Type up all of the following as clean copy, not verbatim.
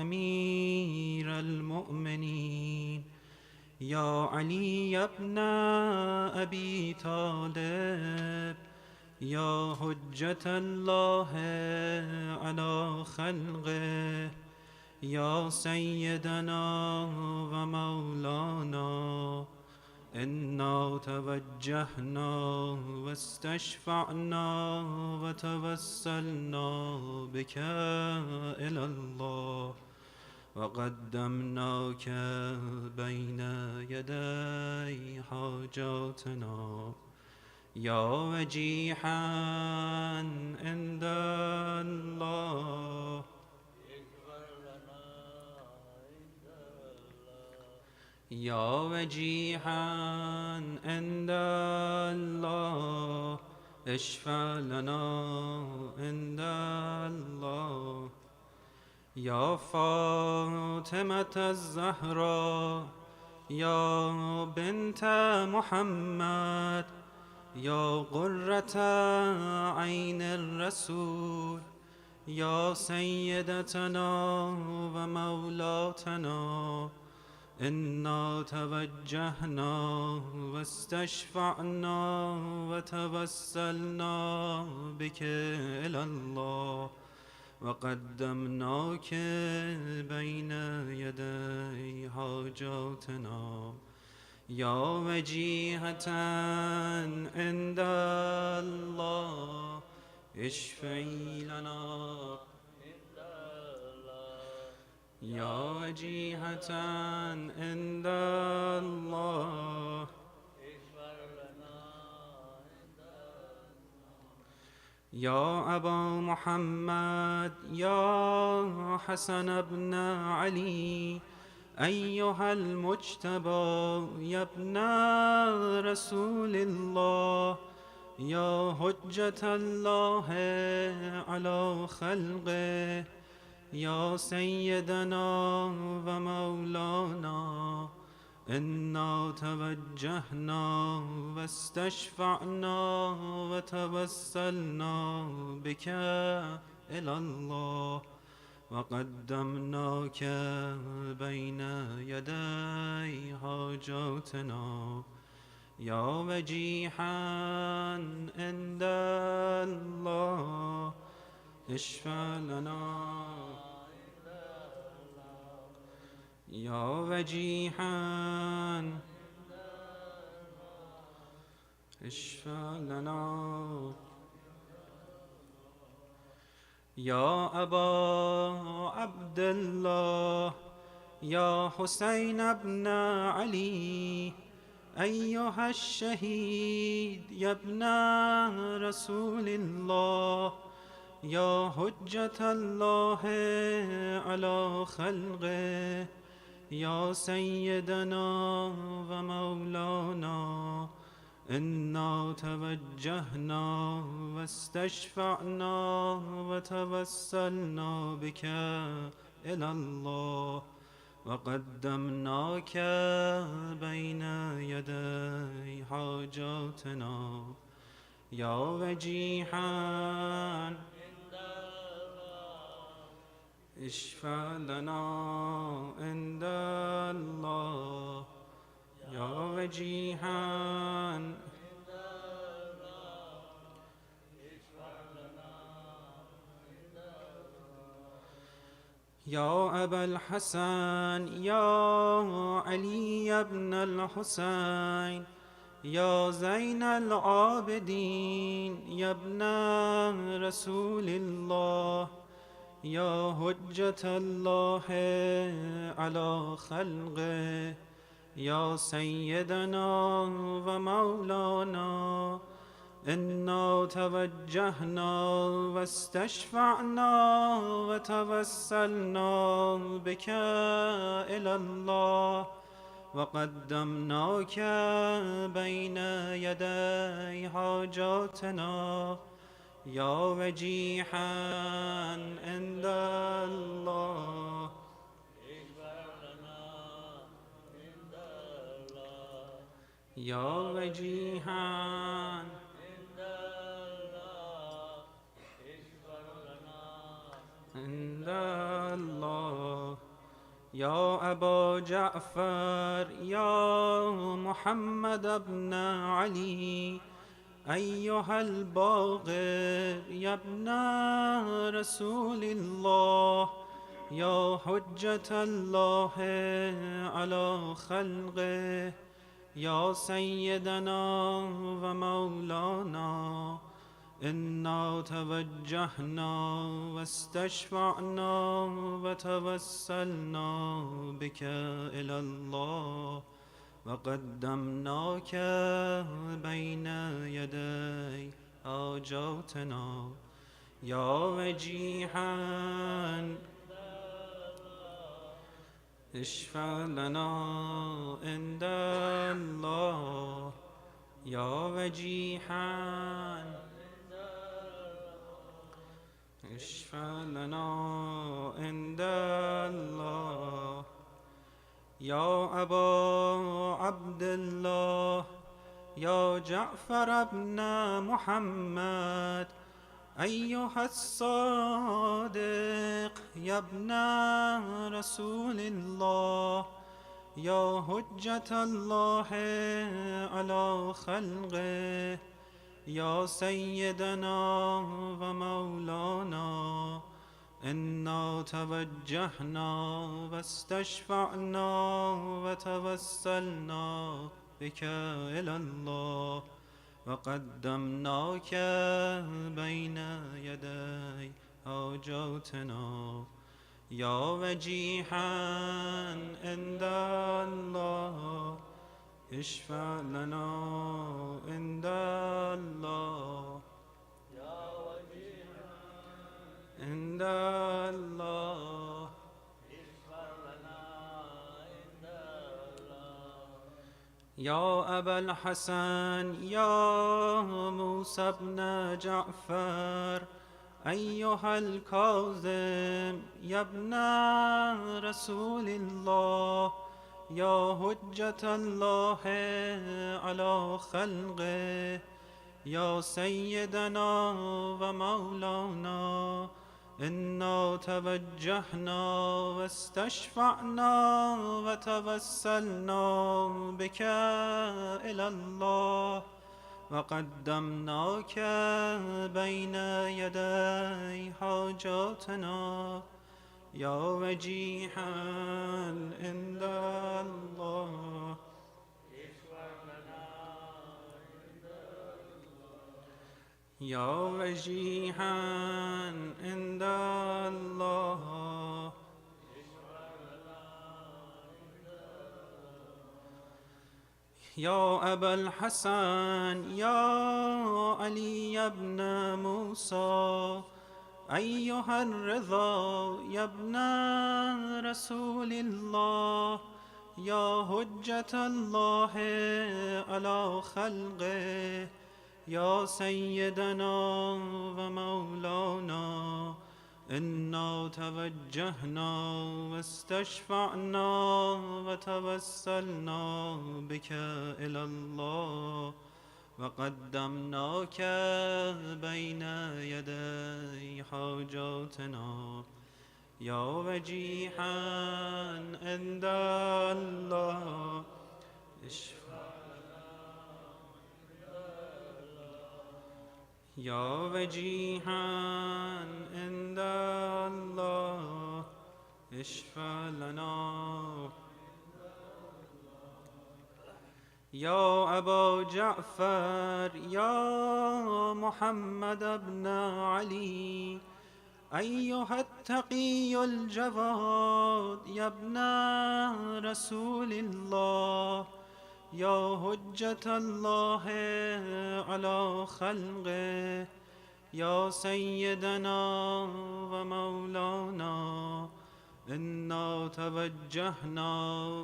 أمير المؤمنين يا علي بن أبي طالب يا حجة الله على خلقه يا سيدنا ومولانا إنا توجهنا واستشفعنا وتوسلنا بك إلى الله وقدمناك بين يدي حاجاتنا يا وجيها عند الله يا وجيها عند الله اشفع لنا عند الله يا فاطمة الزهراء يا بنت محمد يا قرة عين الرسول يا سيدتنا ومولاتنا إنا توجهنا واستشفعنا وتوسلنا بك إلى الله وقدمناك بين يدي حاجاتنا يا وجيهة عند الله اشفعي لنا يا وجيهة عند الله يا أبا محمد يا حسن بن علي أيها المجتبى يا ابن رسول الله يا حجة الله على خلقه يا سيدنا ومولانا إنا توجهنا واستشفعنا وتوسلنا بك إلى الله وقدمناك بين يدي حاجاتنا يا وجيها عند الله اشفع لنا يا وجيها اشفع لنا يا أبا عبد الله يا حسين بن علي أيها الشهيد يا ابن رسول الله يا حجة الله على خلقه يا سيدنا ومولانا إنا توجهنا واستشفعنا وتوسلنا بك إلى الله وقدمناك بين يدي حاجاتنا يا وجيها اشفع لنا عند الله يا وجيها يا أبا الحسن يا علي بن الحسين يا زين العابدين يا ابن رسول الله يا حجة الله على خلقه يا سيدنا ومولانا إنا توجهنا واستشفعنا وتوسلنا بك إلى الله وقدمناك بين يدي حاجاتنا يا وجيها عند الله يا وجيها عند الله يا أبا جعفر يا محمد بن علي أيها الباقر يا ابن رسول الله يا حجة الله على خلقه يا سيدنا ومولانا إنا توجهنا واستشفعنا وتوسلنا بك إلى الله وقدمناك بين يدي حاجاتنا يا وجيها اشفع لنا عند الله يا وجيها اشفع لنا عند الله يا أبا عبد الله يا جعفر بن محمد أيها الصادق يا ابن رسول الله يا حجة الله على خلقه يا سيدنا ومولانا إنا توجهنا واستشفعنا وتوسلنا بك إلى الله وقدمناك بين يدي حاجاتنا يا وجيها عند الله اشفع لنا عند الله يا وجيها عند الله اشفع لنا عند الله يا أبا الحسن يا موسى بن جعفر أيها الكاظم يا ابن رسول الله يا حجة الله على خلقه يا سيدنا ومولانا إنا توجهنا واستشفعنا وتوسلنا بك إلى الله وقدمناك بين يدي حاجاتنا يا وجيها عند الله يا وجيها عند الله يا أبا الحسن يا علي بن موسى أيها الرضا يا ابن رسول الله يا حجة الله على خلقه يا سيدنا ومولانا إنا توجهنا واستشفعنا وتوسلنا بك إلى الله وقدمناك بين يدي حاجاتنا يا وجيها عند الله يا وجيها عند الله اشفع لنا يا أبا جعفر يا محمد بن علي أيها التقي الجواد يا ابن رسول الله يا حجة الله على خلقه يا سيدنا ومولانا إنا توجهنا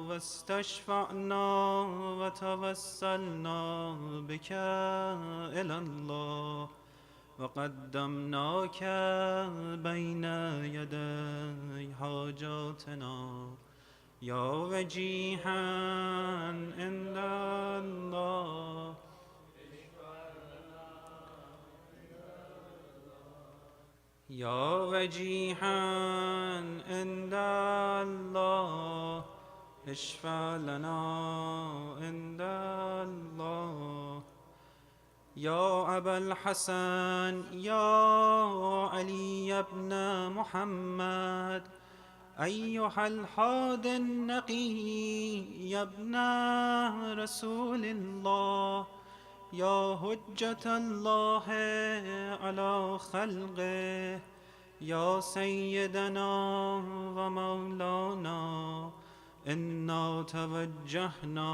واستشفعنا وتوسلنا بك إلى الله وقدمناك بين يدي حاجاتنا يا وجيها عند الله يا وجيها عند الله اشفع لنا عند الله. يا أبا الحسن يا علي بن محمد أيها الحادي النقي يا ابن رسول الله، يا حجة الله على خلقه، يا سيدنا ومولانا، إنا توجهنا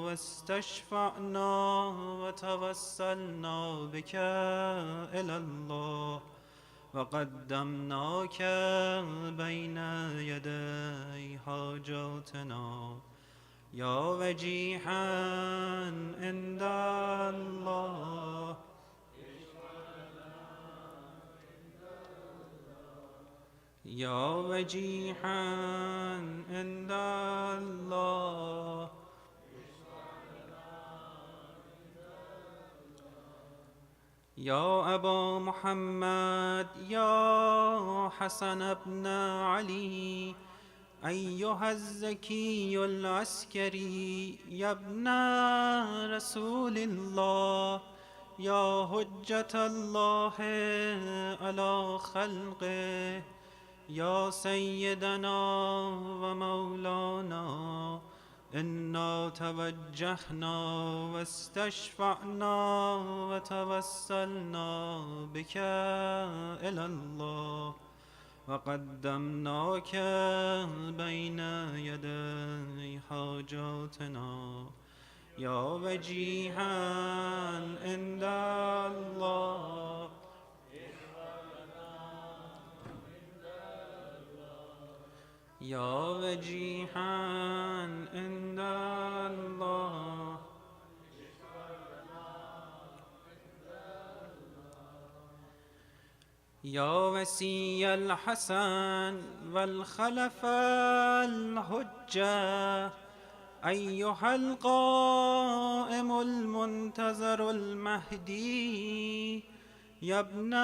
واستشفعنا وتوسلنا بك إلى الله وقدمناك بين يدي حاجاتنا يا وجيها عند الله. يا وجيها عند الله. يا أبا محمد يا حسن بن علي أيها الزكي العسكري يا ابن رسول الله، يا حجة الله على خلقه، يا سيدنا ومولانا، إنا توجهنا واستشفعنا وتوسلنا بك إلى الله وقدمناك بين يدي حاجاتنا يا وجيها عند الله. يا وجيها عند الله. يا وسي الحسن والخلف الحجة أيها القائم المنتظر المهدي يا ابن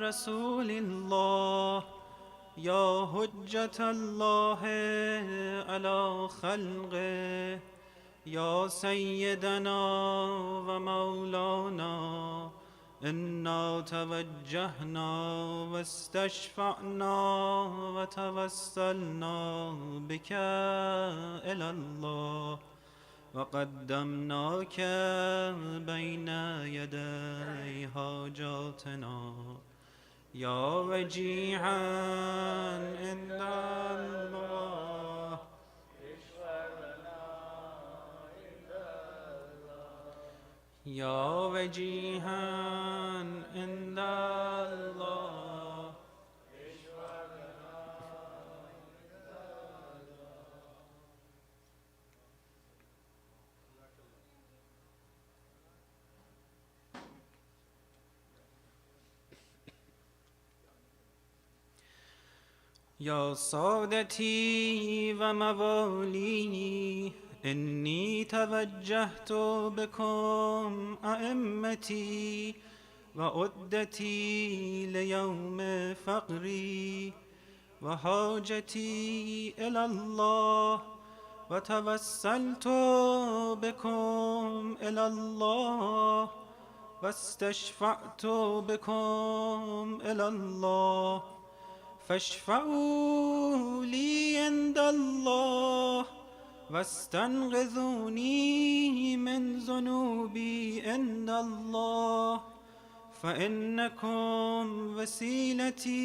رسول الله، يا حجة الله على خلقه، يا سيدنا ومولانا، إنا توجهنا واستشفعنا وتوسلنا بك إلى الله وقدمناك بين يدي حاجاتنا يا وجيها عند الله. يا وجيها عند الله. يا سادتي وموالي إني توجهت بكم أئمتي وعدتي ليوم فقري وحاجتي إلى الله وتوسلت بكم إلى الله واستشفعت بكم إلى الله فاشفعوا لي عند الله واستنقذوني من ذنوبي عند الله، فإنكم وسيلتي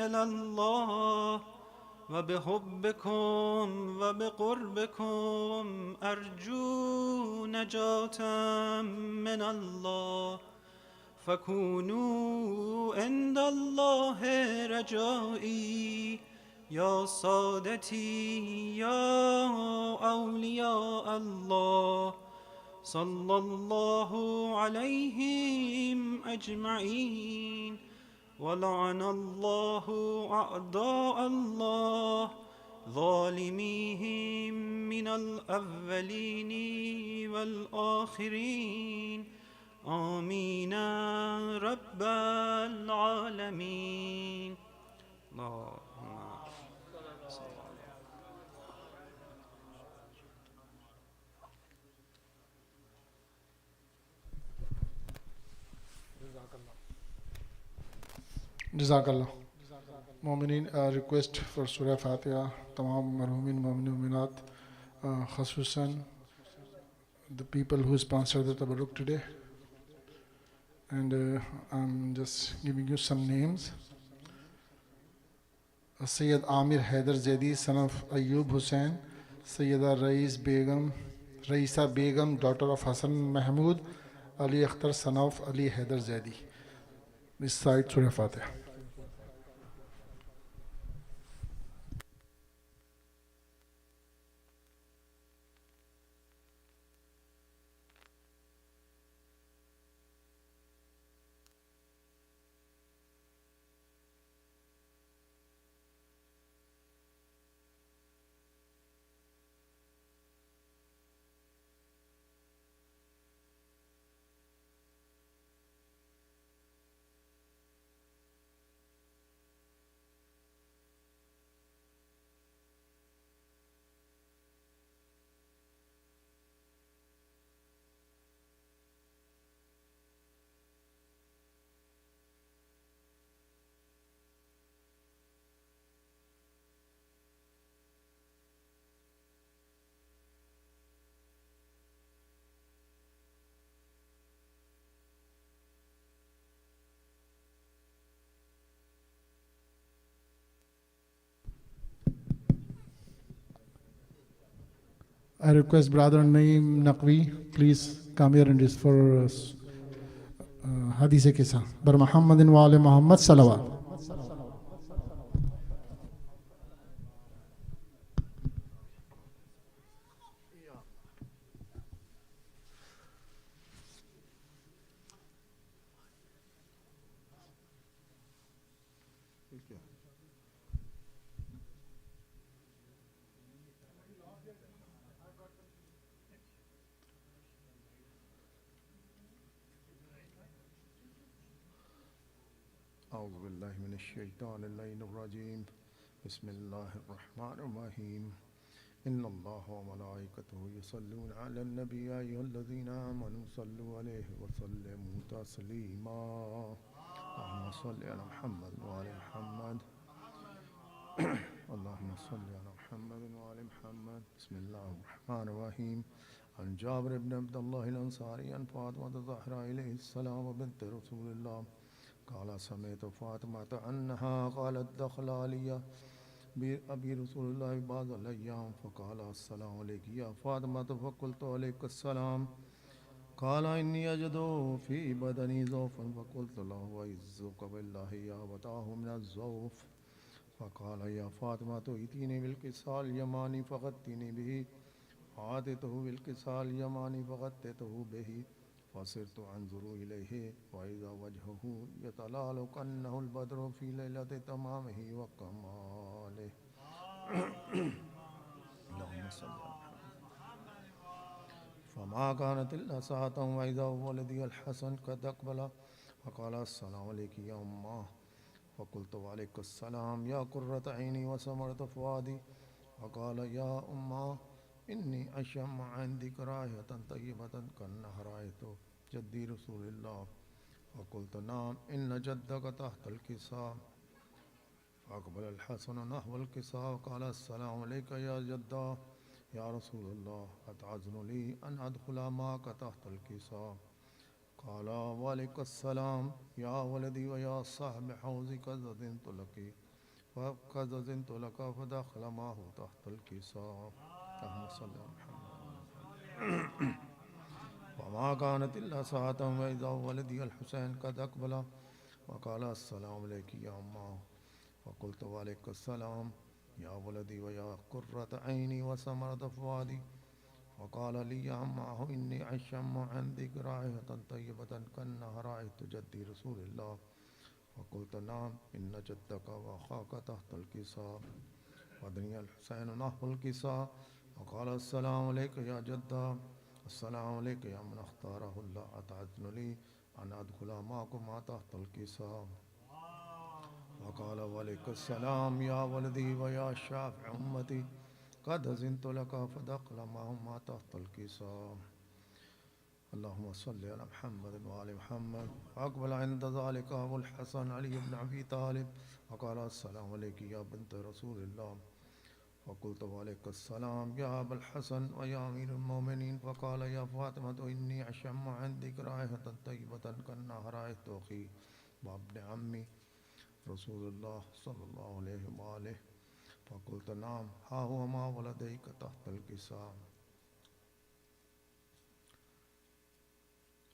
إلى الله وبحبكم وبقربكم أرجو نجاة من الله، فكونوا عند الله رجائي يا سادتي يا أولياء الله صلى الله عليهم أجمعين، ولعن الله أعداء الله ظالميهم من الأولين والآخرين آمين رب العالمين. اللهم صل على جزاک اللہ. مومنین, ریکویسٹ فار سورہ فاتحہ. تمام مرحومین مومن مومنات, خصوصاً the people who sponsored the tabarruk today, and I'm just giving you some names. Sayyid Amir Haider Zaidi, son of Ayyub Hussain. Sayyida Raisa Begum, daughter of Hassan Mahmood. Ali Akhtar, son of Ali Haider Zaidi. This side Surah Fatiha. I request Brother Naeem Naqvi, please come here and read for Hadith Kisa. Bar Muhammadin wa ali Muhammad salawat. أعوذ بالله من الشيطان اللعين الرجيم. بسم الله الرحمن الرحيم. إن الله وملائكته يصلون على النبي يا أيها الذين آمنوا صلوا عليه وسلموا تسليما. اللهم صل على محمد وعلى محمد. اللهم صل على محمد وعلى محمد. بسم الله الرحمن الرحيم. عن جابر بن عبد الله الأنصاري عن فاطمة الزهراء عليه السلام بنت رسول الله قال سمعت فاطمة أنها قالت دخل علي بأبي رسول الله بعض الأيام فقال السلام عليك يا فاطمة فقلت عليك السلام. قال إني أجد في بدني ضعفا فقلت له وعزك بالله يا أبتاه من الضعف. فقال يا فاطمة ائتيني بالكساء اليماني فغطني به. فأتيته بالكساء اليماني فغطيته به فصرت أنظر إليه وإذا وجهه يتلألأ كأنه البدر في ليلة تمامه وكماله. اللهم صل على محمد. فما كانت إلا ساعة وإذا ولدي الحسن قد أقبل فقال السلام عليك يا أمه. فقلت وعليك السلام يا قرة عيني وثمرة فؤادي. فقال يا أمه إني أشم عندك رائحة طيبة كأنها رائحة جدي رسول الله. فقلت نعم إن جدك تحت الكساء. فأقبل الحسن نحو الكساء وقال السلام عليك يا جدا يا رسول الله أتعذن لي أن أدخل معك تحت الكساء. قال وعليك السلام يا ولدي ويا صاحب حوزي قد أذنت لك فدخل معه تحت الكساء. اللهم صل على محمد. وما كانت إلا ساعة وإذا ولدي الحسين قد أقبل وقال السلام عليك يا أمه. فقلت وعليك السلام يا ولدي ويا قرة عيني وثمرة فؤادي. وقال لي يا أمه إني أشم عندك رائحة طيبة كأنها رائحة جدي رسول الله. فقلت نعم إن جدك وأخاك تحت الكساء. ودني الحسين نحو الكساء وقال السلام عليك يا جدا السلام علیکم یا من اختارہ اللہ اتعذن لی ان ادخل معکم تحت الکساء وقال وعلیک السلام یا ولدی و یا شافع امتی قد اذنت لك فدخل معهم تحت الكساء اللهم صل على محمد وعلى محمد. أقبل عند ذلك أبو الحسن علي بن أبي طالب وقال السلام عليك يا بنت رسول الله. فقلت وعليك السلام يا أبا الحسن ويا أمير المؤمنين. فقال يا فاطمة إني أشم عندك رائحة طيبة كأنها رائحة أخي وابن عمي رسول الله صلى الله عليه وآله. فقلت نعم ها هو ما ولديك تحت الكساء.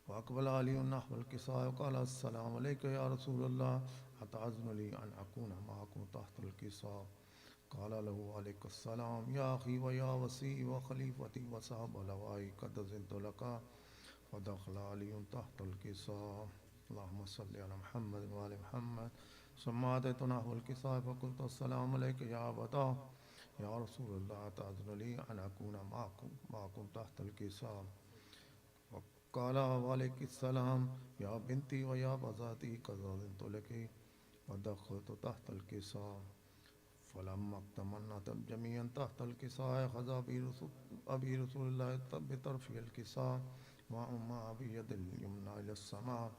فأقبل علي نحو الكساء وقال السلام عليك يا رسول الله أتعذن لي أن أكون معكم تحت الكساء. قال له عليك السلام يا أخي ويا وسيء وخليفتي وصاحب لوائي قد أذنت لك. فدخل علي تحت الكساء. اللهم صل على محمد وعلى محمد. ثم أتيت نحو الكساء فقلت السلام عليك يا أبتاه يا رسول الله أتعذن لي أن أكون معكم تحت الكساء. قال وعليك السلام يا بنتي ويا بزاتي قد أذنت لك. ودخلت تحت الكساء. فلما اكتملنا جميعا تحت الكساء أخذ أبي رسول الله بطرف الكساء وأما بيد اليمنى إلى السماء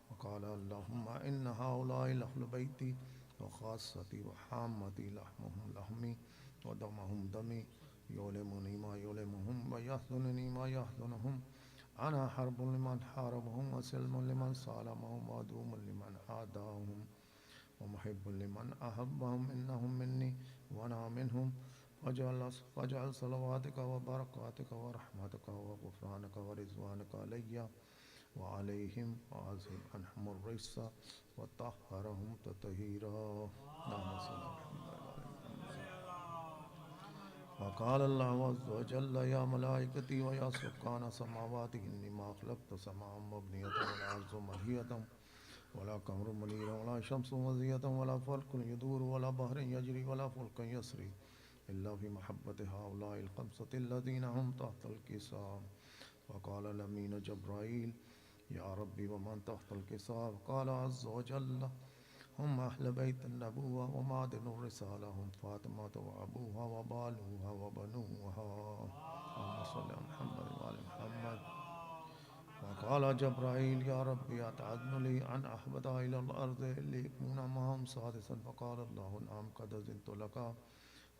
وقال اللهم إن هؤلاء أهل بيتي وخاصتي وحامتي لحمهم لحمي ودمهم دمي يؤلمني ما يؤلمهم ويحزنني ما يحزنهم. أنا حرب لمن حاربهم وسلم لمن سالمهم وعدو لمن عاداهم ومحب لمن أحبهم. إنهم مني وأنا منهم. واجعل صلواتك وبركاتك ورحمتك وغفرانك ورضوانك علي وعليهم وأذهب عنهم الرجس وطهرهم تطهيرا. اللهم صل على محمد. وقال الله عز وجل يا ملائكتي ويا سكان سماواتي إني ما خلقت سماء مبنية ولا أرض ملهية ولا قمر منير ولا شمس مضية ولا فلك يدور ولا بحر يجري ولا فلك يسري إلا في محبة هؤلاء الخمسة الذين هم تحت الكساء. وقال الأمين جبرائيل يا ربي ومن تحت الكساء؟ قال عز وجل هم أهل بيت النبوة ومعدن الرسالة هم فاطمة وأبوها وبالوها وبنوها. اللهم صل على محمد وعلى محمد. وقال جبرائيل يا ربي أتعذن لي أن أهبط إلى الأرض ليكون معهم سادسا؟ فقال الله نعم قد أذنت لك.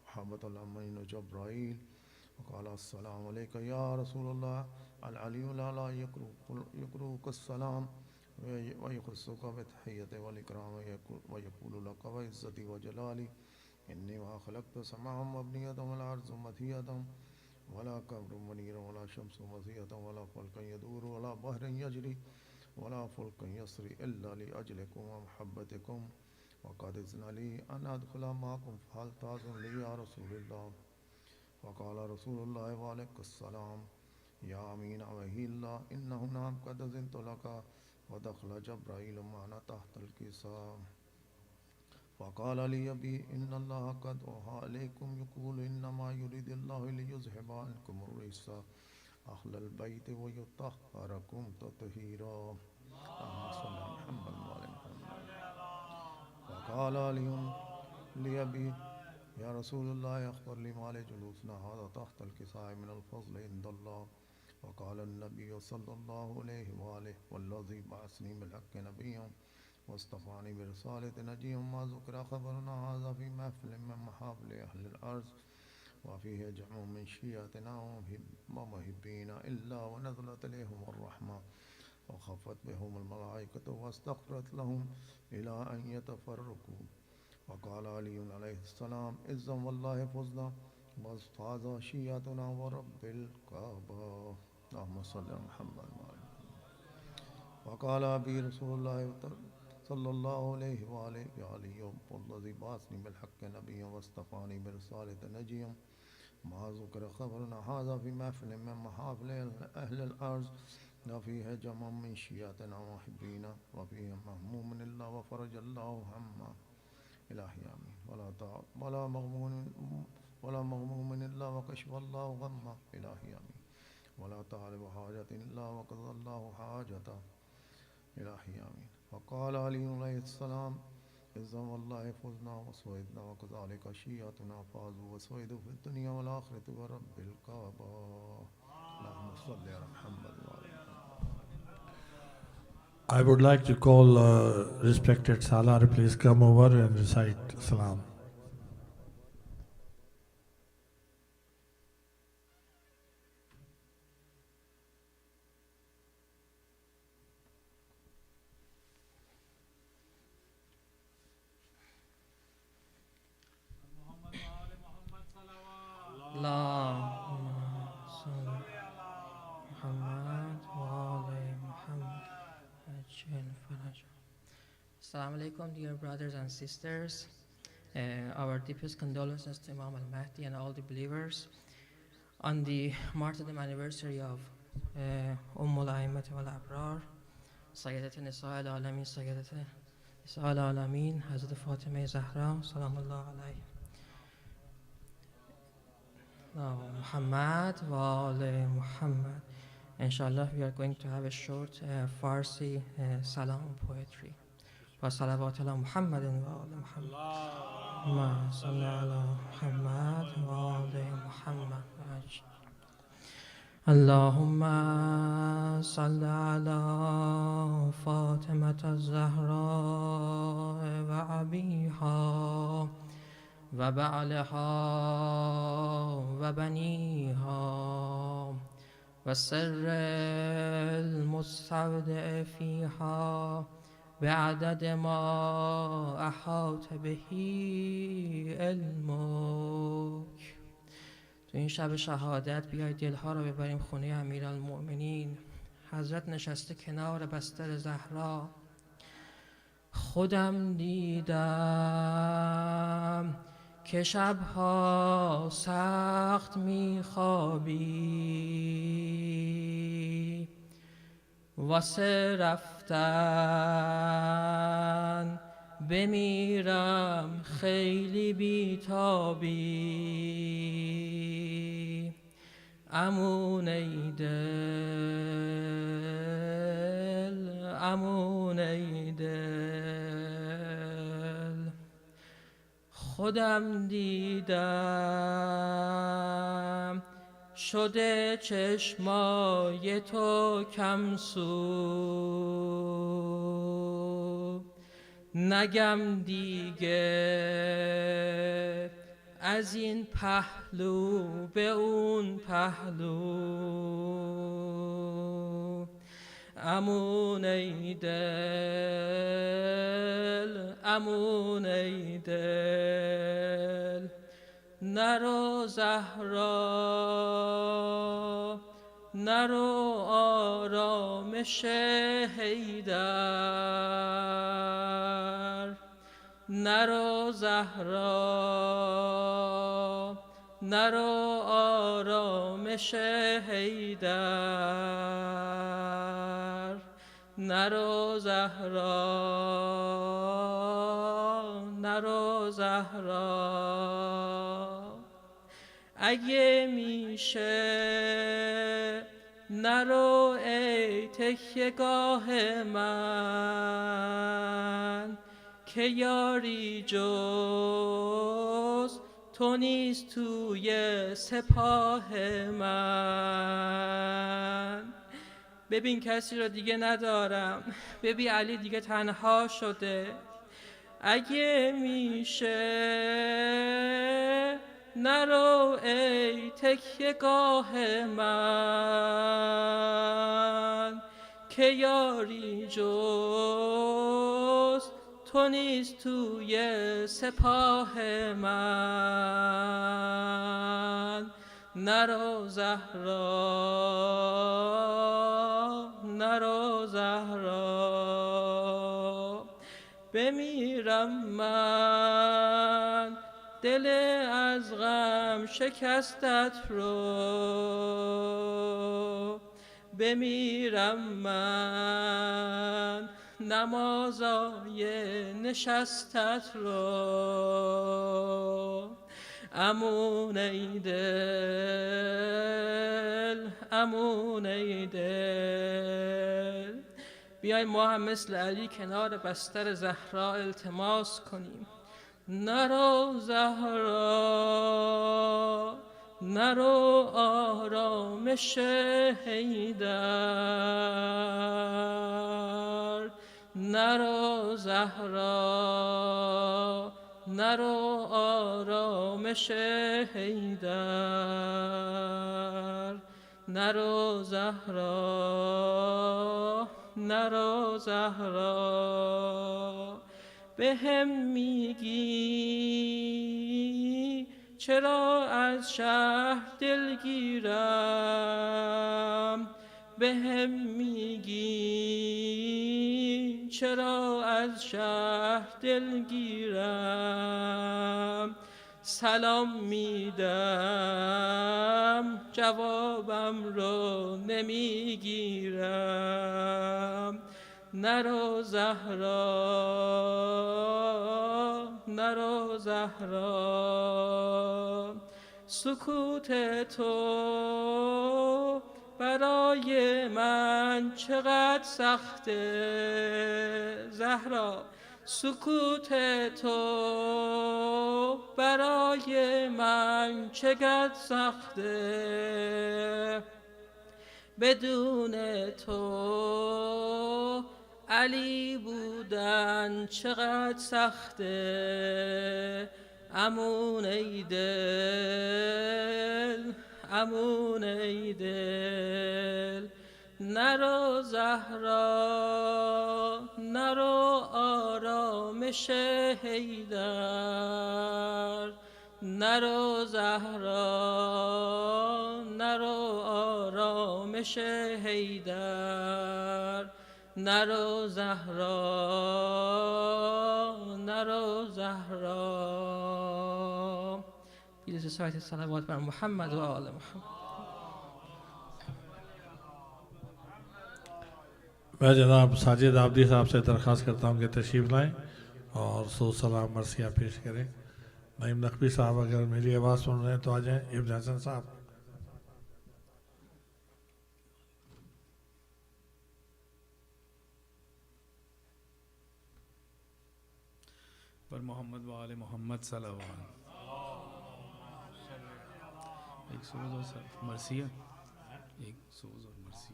وهبط الأمين جبرائيل وقال السلام عليك يا رسول الله. العلي لا يقرؤك السلام ويخصك بالتحية والإكرام ويقول لك وعزتي وجلالي إني ما خلقت سماء مبنية ولا أرض مطية ولا قمر منير ولا شمس مضية ولا فلك يدور ولا بحر يجري ولا فلك يسري إلا لأجلكم ومحبتكم. وقد إذن لي أن أدخل معكم فهل تأذن لي يا رسول الله؟ وقال رسول الله وعليك السلام يا أمين وحي الله إنه نعم قد أذنت لك. ودخل جبرائيل معنا تحت الكساء. وقال لي أبي إن الله قد أوحى إليكم يقول إنما يريد الله ليذهب عنكم الرجس أهل البيت ويطهركم تطهيرا. اللهم صل على محمد وعلى محمد. وقال لي أبي يا رسول الله أخبر لي ما لجلوسنا هذا تحت الكساء من الفضل عند الله. وقال النبي صلى الله عليه وآله والذي بعثني بالحق نبيا واصطفاني برسالة نجيا ما ذكر خبرنا هذا في محفل من محافل أهل الأرض وفيه جمع من شيعتنا ومحبين إلا ونزلت إليهم الرحمة وخفت بهم الملائكة واستغفرت لهم إلى أن يتفرقوا. وقال علي عليه السلام إذن والله فزنا واستعاذ شيعتنا ورب الكعبة. اللهم صل على محمد. وقال أبي رسول الله صلى الله عليه وآله يا علي والذي بعثني بالحق نبيا واصطفاني برسالة نجيا ما ذكر خبرنا هذا في محفل من محافل أهل الأرض وفيه جمع من شيعتنا ومحبين وفيه مهموم إلا وفرج الله همه. إلهي آمين. ولا مغموم إلا وكشف الله غمه. إلهي آمين. ولا طالب حاجة إلا وقضى الله حاجته إلهي آمين. وقال علي عليه السلام إذا والله فزنا وسويدنا وكذلك شيعتنا فازوا وسويدوا في الدنيا والآخرة ورب الكعبة. اللهم صل على محمد وعلى I would like to call respected Salar, please come over and recite Salam. Assalamu alaikum, dear brothers and sisters. Our deepest condolences to Imam al-Mahdi and all the believers on the martyrdom anniversary of al-A'immat wal-Abrar, Sayyidat Nisa al-Alamin, Sayyidat Nisa al-Alamin, Hazrat Fatima Zehra, Salamullah alayhi. Muhammad wa ali Muhammad. Inshallah, we are going to have a short Farsi salam poetry. Wa salawat ala Muhammadin wa ali Muhammad. Allahumma salli ala Muhammad wa ali Muhammad. Allahumma salli ala Fatima Zehra wa abiha وبعلها وبنيها والسر المستودع فيها بعدد ما أحاط به علمك. تو این شب شهادت بیایید دلها رو ببریم خونه امیرالمؤمنین. حضرت نشسته کنار بستر زهرا. خودم دیدم که شبها سخت میخوابی، واسه رفتن بمیرم خیلی بیتابی. امون ای دل، امون ای دل، خودم دیدم شده چشمای تو کم سو. نگم دیگه از این پهلو به اون پهلو. امون ای دل، امون ای دل، نرو زهرا، نرو آرامش حیدر، نرو زهرا، نرو آرامش حیدر، نرو زهرا، نرو زهرا. اگه میشه نرو ای تکیه‌گاه من، که یاری جز تو نیست توی سپاه من. ببین کسی رو دیگه ندارم، ببین علی دیگه تنها شده. اگه میشه نرو ای تکیه‌گاه من، که یاری جز تو نیست توی سپاه من. نرو زهرا، نرو زهرا. بمیرم من دل از غم شکستت رو، بمیرم من نمازای نشستت رو. امون ای دل، امون ای دل. بیایم ما هم مثل علی کنار بستر زهرا التماس کنیم: نرو زهرا، نرو آرامش حیدر، نرو زهرا، نرو آرامش حیدر، نرو زهرا، نرو زهرا. به هم میگی چرا از شهر دلگیرم، به هم میگی چرا از شهر دلگیرم. سلام میدم جوابم رو نمیگیرم. نرو زهرا، نرو زهرا. سکوت تو برای من چقدر سخته زهرا، سکوت تو برای من چقدر سخته. بدون تو علی بودن چقدر سخته. امون ای دل، امون ای دل. نرو زهرا، نرو آرامش حیدر، نرو زهرا، نرو آرامش حیدر، نرو زهرا، نرو زهرا. Please recite salawat بر محمد و آل محمد. میں جناب ساجد عابدی صاحب سے درخواست کرتا ہوں کہ تشریف لائیں اور سو سلام مرثیہ پیش کریں. نعیم نقوی صاحب اگر میری آواز سن رہے ہیں تو آ جائیں. ابن حسن صاحب. پر محمد و آل محمد صلوات. ایک سوز اور مرثیہ، ایک سوز اور مرثیہ.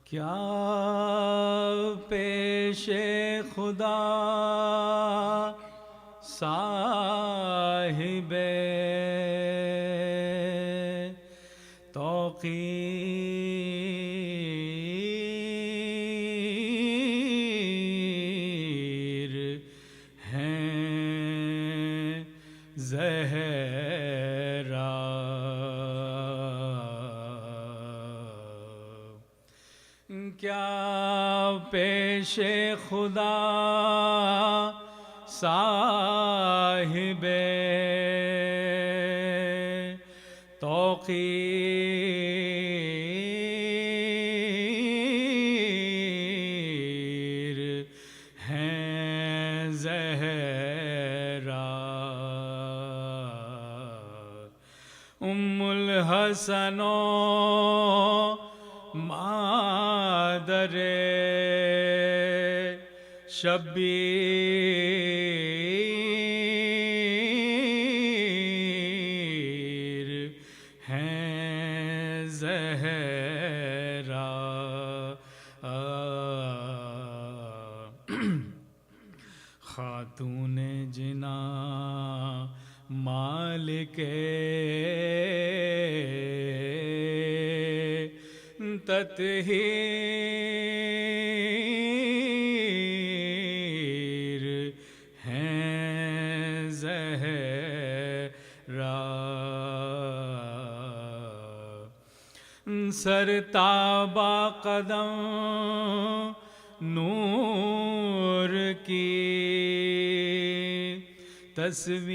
کیا پیش خدا صاحب توقیر ہیں زہرا. کیا پیش خدا صاحب توقیر ہیں زہرا. ام الحسنوں مادر شبیر ہیں زہرا. خاتون جنا مالک تطہیر ہیں زہرا. سرتابہ قدم نور کی تصویر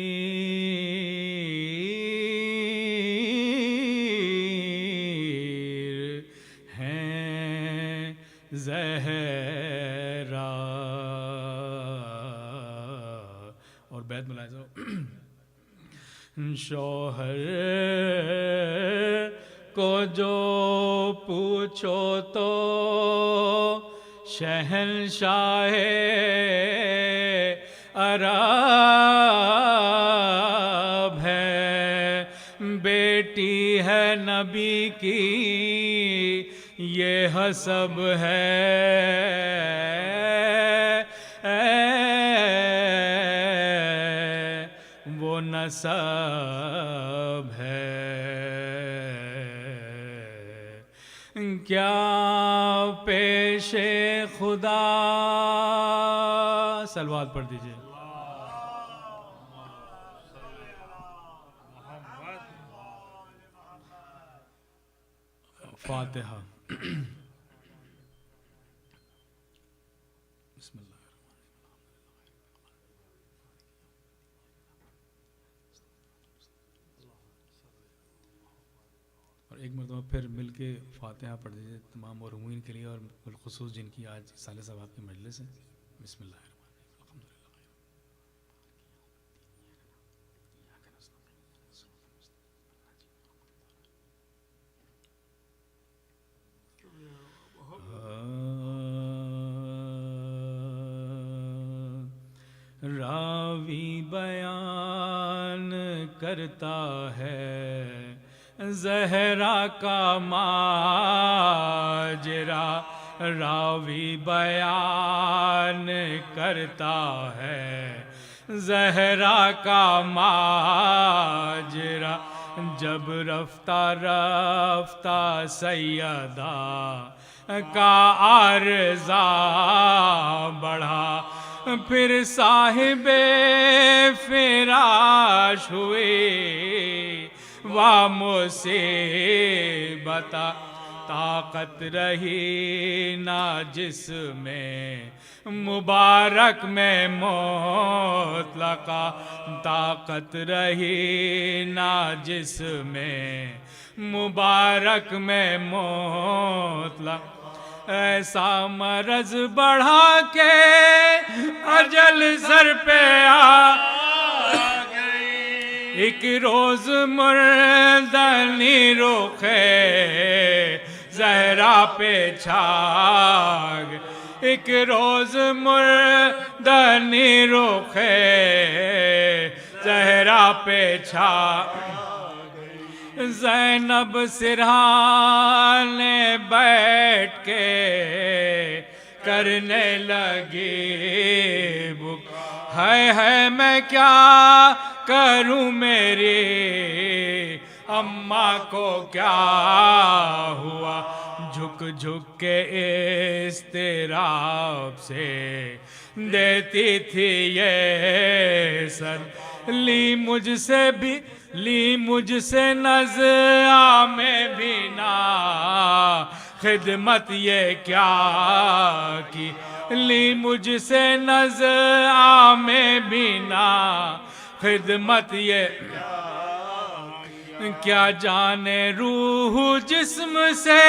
ہیں زہرا. اور بیت ملاحظہ شوہر کو جو پوچھو تو شہنشاہ عرب ہے، بیٹی ہے نبی کی یہ حسب ہے، وہ نسب ہے. کیا پیش خدا صلوات پڑھ دیجئے. فاتحہ. بسم اللہ. اور ایک مرتبہ پھر مل کے فاتحہ پڑھ دیجیے تمام مرحومین کے لیے، اور بالخصوص جن کی آج سالہ ثواب کی مجلس ہے. بسم اللہ. راوی بیان کرتا ہے زہرا کا ماجرا، راوی بیان کرتا ہے زہرا کا ماجرا. جب رفتہ رفتہ سیدہ کا عارضہ بڑھا، پھر صاحب فراش ہوئے وامصیبت، طاقت رہی نہ جسمیں مبارک میں مطلقہ، طاقت رہی نہ جسمیں مبارک میں مطلق. ایسا مرض بڑھا کے اجل سر پہ آ گئی، ایک روز مردنی رخ زہرا پہ چھا گئی، ایک روز مردنی رخ زہرا پہ چھا. زینب سرہانے بیٹھ کے کرنے لگی بک، ہے میں کیا کروں میری اماں کو کیا ہوا، جھک جھک کے اضطراب سے دیتی تھی یہ سر، لی مجھ سے نزع میں بھی نہ خدمت یہ کیا کی، لی مجھ سے نزع میں بھی نہ خدمت یہ کیا، جانے روح جسم سے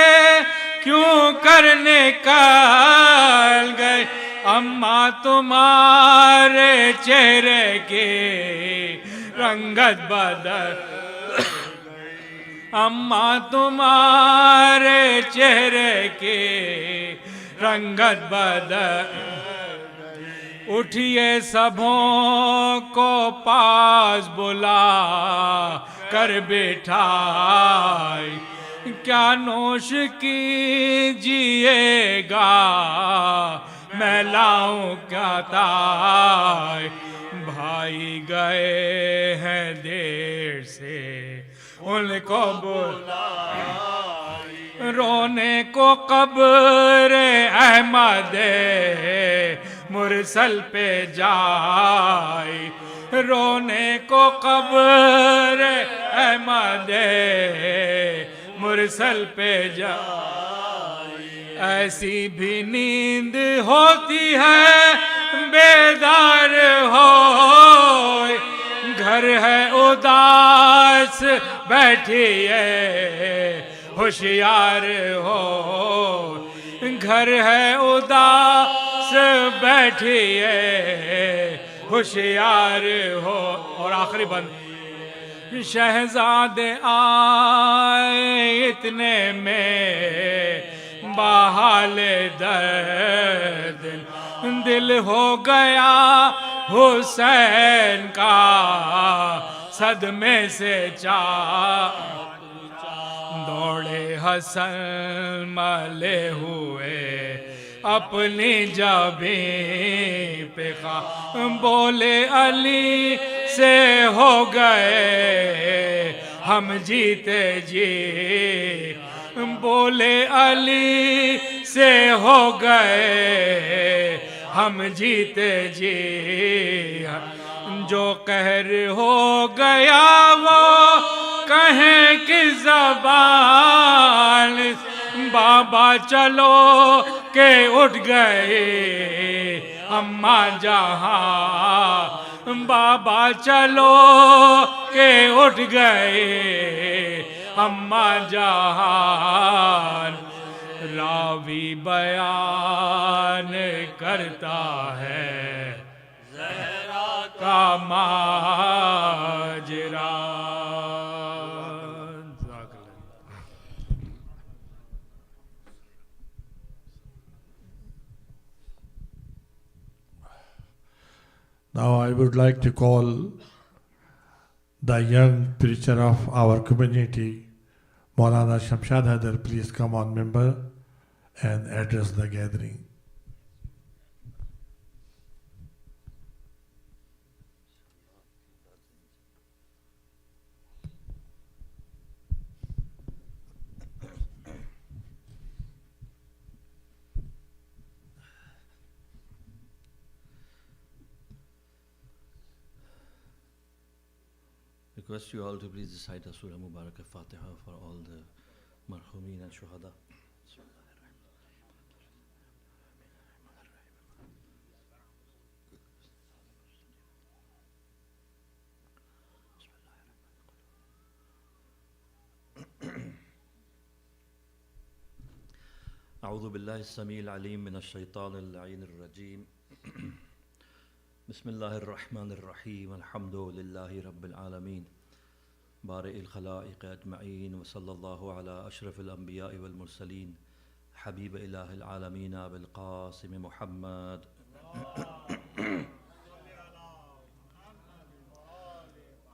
کیوں کرنے نکل گئے، اماں تمہارے چہرے کی رنگت بدل، اماں تمہارے چہرے کی رنگت بدل. اٹھئے سبھوں کو پاس بلا کر بٹھائی، کیا نوش کیجیے گا میں لاؤں کیا تائے، بھائی گئے ہیں دیر سے ان کو بلائی، رونے کو قبر احمد مرسل پہ جائی، رونے کو قبر احمد مرسل پہ جائی. ایسی بھی نیند ہوتی ہے بیدار ہو گھر ہے اداس بیٹھیے ہوشیار ہو گھر ہے اداس بیٹھیے ہوشیار ہو اور آخری بند شہزادے آئے اتنے میں بحال درد دل ہو گیا حسین کا صدمے سے دوڑے حسن ملے ہوئے اپنی جبیں پہ بولے علی سے ہو گئے ہم جیتے جی بولے علی سے ہو گئے ہم جیتے جی جو قہر ہو گیا وہ کہیں کی زبان بابا چلو کہ اٹھ گئے اماں جہاں بابا چلو کہ اٹھ گئے اماں جہان راوی بیان کرتا ہے زہرا کا ماجرا. Now I would like to call the young preacher of our community, Maulana Shamshad Haider. Please come on member and address the gathering. Request you all to please recite a Surah Mubarak Fatiha for all the marhumeen and shuhada. أعوذ بالله السميع العليم من الشيطان اللعين الرجيم. بسم الله الرحمن الرحيم. الحمد لله رب العالمين بارئ الخلائق أجمعين وصلى الله على أشرف الأنبياء والمرسلين حبيب إله العالمين أبي القاسم محمد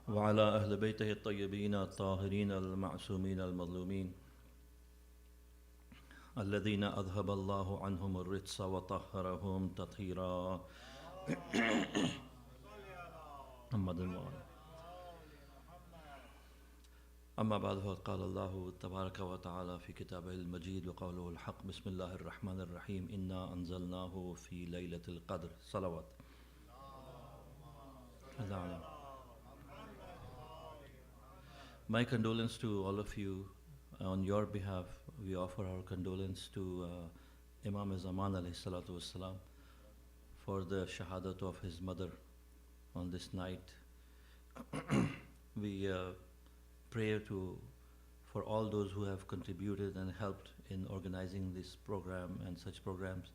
وعلى أهل بيته الطيبين الطاهرين المعصومين المظلومين الذين أذهب الله عنهم الرجس وطهرهم تطهيرا. أما بعد فقد قال الله تبارك وتعالى في كتابه المجيد وقوله الحق. بسم الله الرحمن الرحيم. إنا أنزلناه في ليلة القدر. صلوات. My condolence to all of you. On your behalf, we offer our condolence to Imam Zaman alayhi salatu wassalam for the shahadat of his mother on this night. We pray for all those who have contributed and helped in organizing this program and such programs.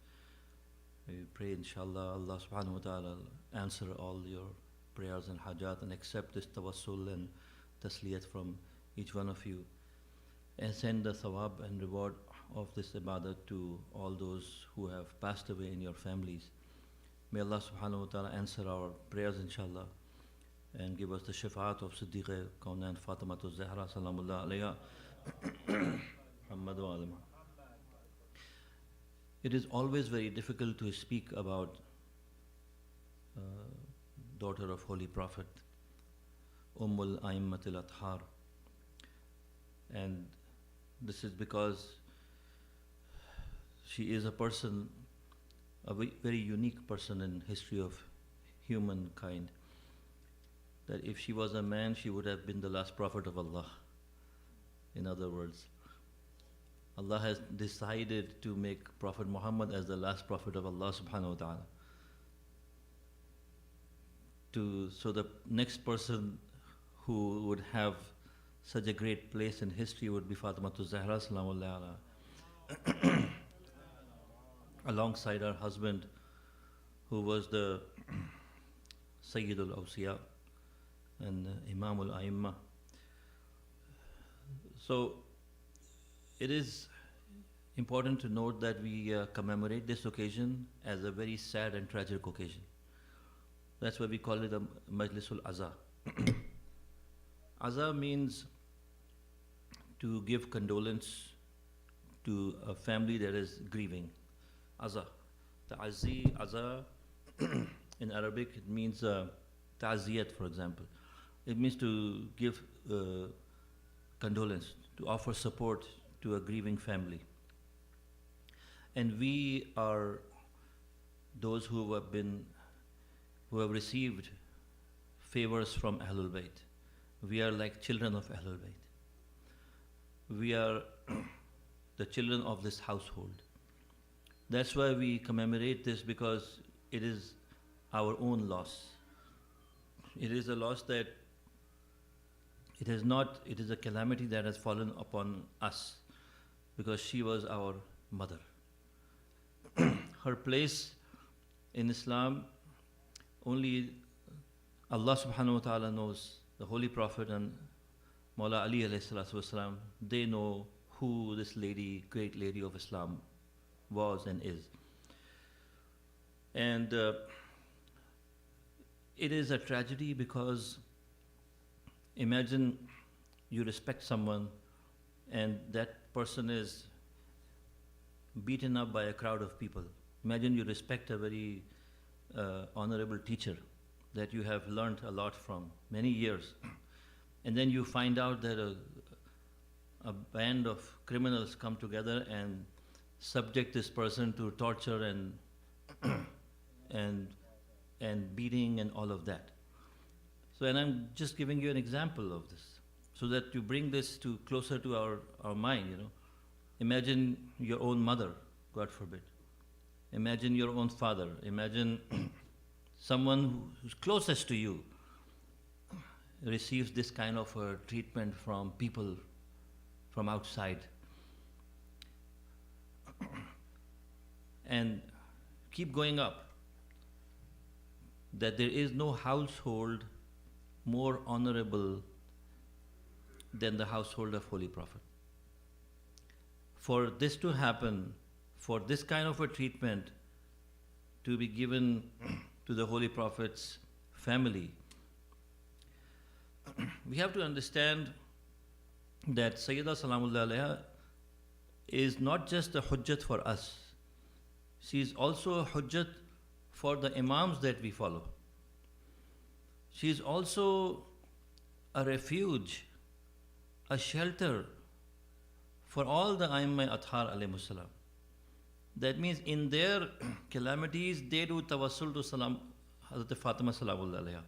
We pray inshallah Allah subhanahu wa ta'ala answer all your prayers and hajat and accept this tawassul and tasliyat from each one of you, and send the thawab and reward of this ibadat to all those who have passed away in your families. May Allah subhanahu wa ta'ala answer our prayers inshallah and give us the shafaat of Siddiqa Kaunain Fatimatu Zehra salamullah alayha. Muhammad wa alim. It is always very difficult to speak about daughter of Holy Prophet, Ummul Aimmatil Athhar. And this is because she is a person, a very unique person in history of humankind. That if she was a man, she would have been the last prophet of Allah. In other words, Allah has decided to make Prophet Muhammad as the last prophet of Allah subhanahu wa ta'ala. so the next person who would have such a great place in history would be Fatimatu Zehra Salamullahi Alaiha, alongside her husband, who was the Sayyidul Awsiya and Imam al-Aimma. So it is important to note that we commemorate this occasion as a very sad and tragic occasion. That's why we call it a Majlisul Aza. Aza means to give condolence to a family that is grieving. Aza. Ta'azi, Aza, in Arabic, it means ta'ziyat, for example. It means to give condolence, to offer support to a grieving family. And we are those who have received favors from Ahlul Bayt. We are like children of Ahlul Bayt. We are the children of this household. That's why we commemorate this, because it is our own loss. It is a loss that it is a calamity that has fallen upon us, because she was our mother. Her place in Islam, only Allah subhanahu wa ta'ala knows. The Holy Prophet and Maulana Ali alayhi salatu wasalam, they know who this lady, great lady of Islam, was and is. And it is a tragedy, because imagine you respect someone and that person is beaten up by a crowd of people. Imagine you respect a very honorable teacher that you have learned a lot from many years, and then you find out that a band of criminals come together and subject this person to torture and beating and all of that. So, and I'm just giving you an example of this, so that you bring this closer to our mind, you know. Imagine your own mother, God forbid. Imagine your own father. Imagine someone who's closest to you receives this kind of treatment from people from outside. And keep going up, that there is no household more honorable than the household of Holy Prophet. For this to happen, for this kind of a treatment to be given to the Holy Prophet's family, we have to understand that Sayyidah Salamullahi Alaiha is not just a hujjat for us. She is also a hujjat for the Imams that we follow. She is also a refuge, a shelter for all the Aimma Athar alayhimus salam. That means in their calamities, they do tawassul to Salam, Hazrat Fatima Salamullahi Alaiha.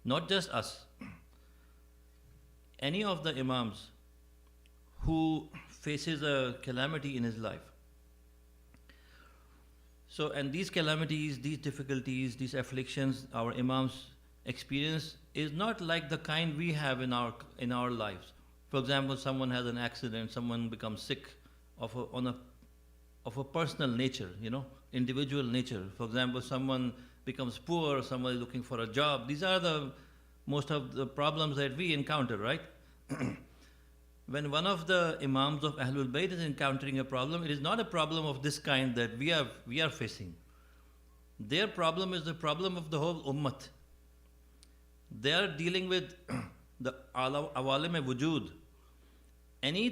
Not just us. Any of the Imams who faces a calamity in his life. So, and these calamities, these difficulties, these afflictions our Imams experience is not like the kind we have in our lives. For example, someone has an accident, someone becomes sick of a personal nature, you know, individual nature. For example, someone becomes poor, someone is looking for a job. These are most of the problems that we encounter, right? When one of the Imams of Ahlul Bayt is encountering a problem, it is not a problem of this kind that we are facing. Their problem is the problem of the whole Ummat. They are dealing with the awalim-e-wujud. Any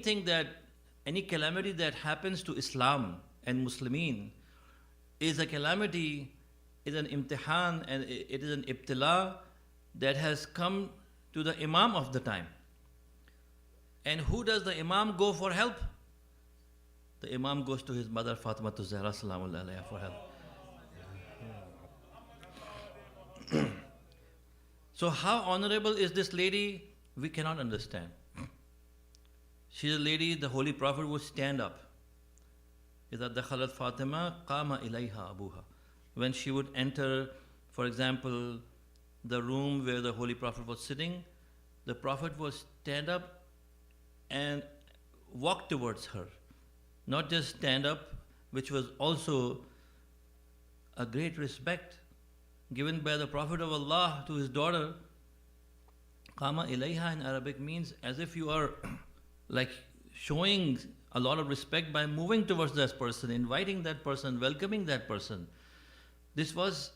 calamity that happens to Islam and Muslimin is a calamity, is an imtihan, and it is an ibtila that has come to the Imam of the time. And who does the Imam go for help? The Imam goes to his mother Fatimatu Zehra Salamullahi Alaiha for help. So how honorable is this lady? We cannot understand. She's a lady the Holy Prophet would stand up. إِذَا دَخَلَتْ فَاطِمَةٌ قَامَ إِلَيْهَا أَبُوهَا. When she would enter, for example, the room where the Holy Prophet was sitting, the Prophet would stand up and walk towards her. Not just stand up, which was also a great respect given by the Prophet of Allah to his daughter. Qama ilayha in Arabic means as if you are like showing a lot of respect by moving towards that person, inviting that person, welcoming that person. This was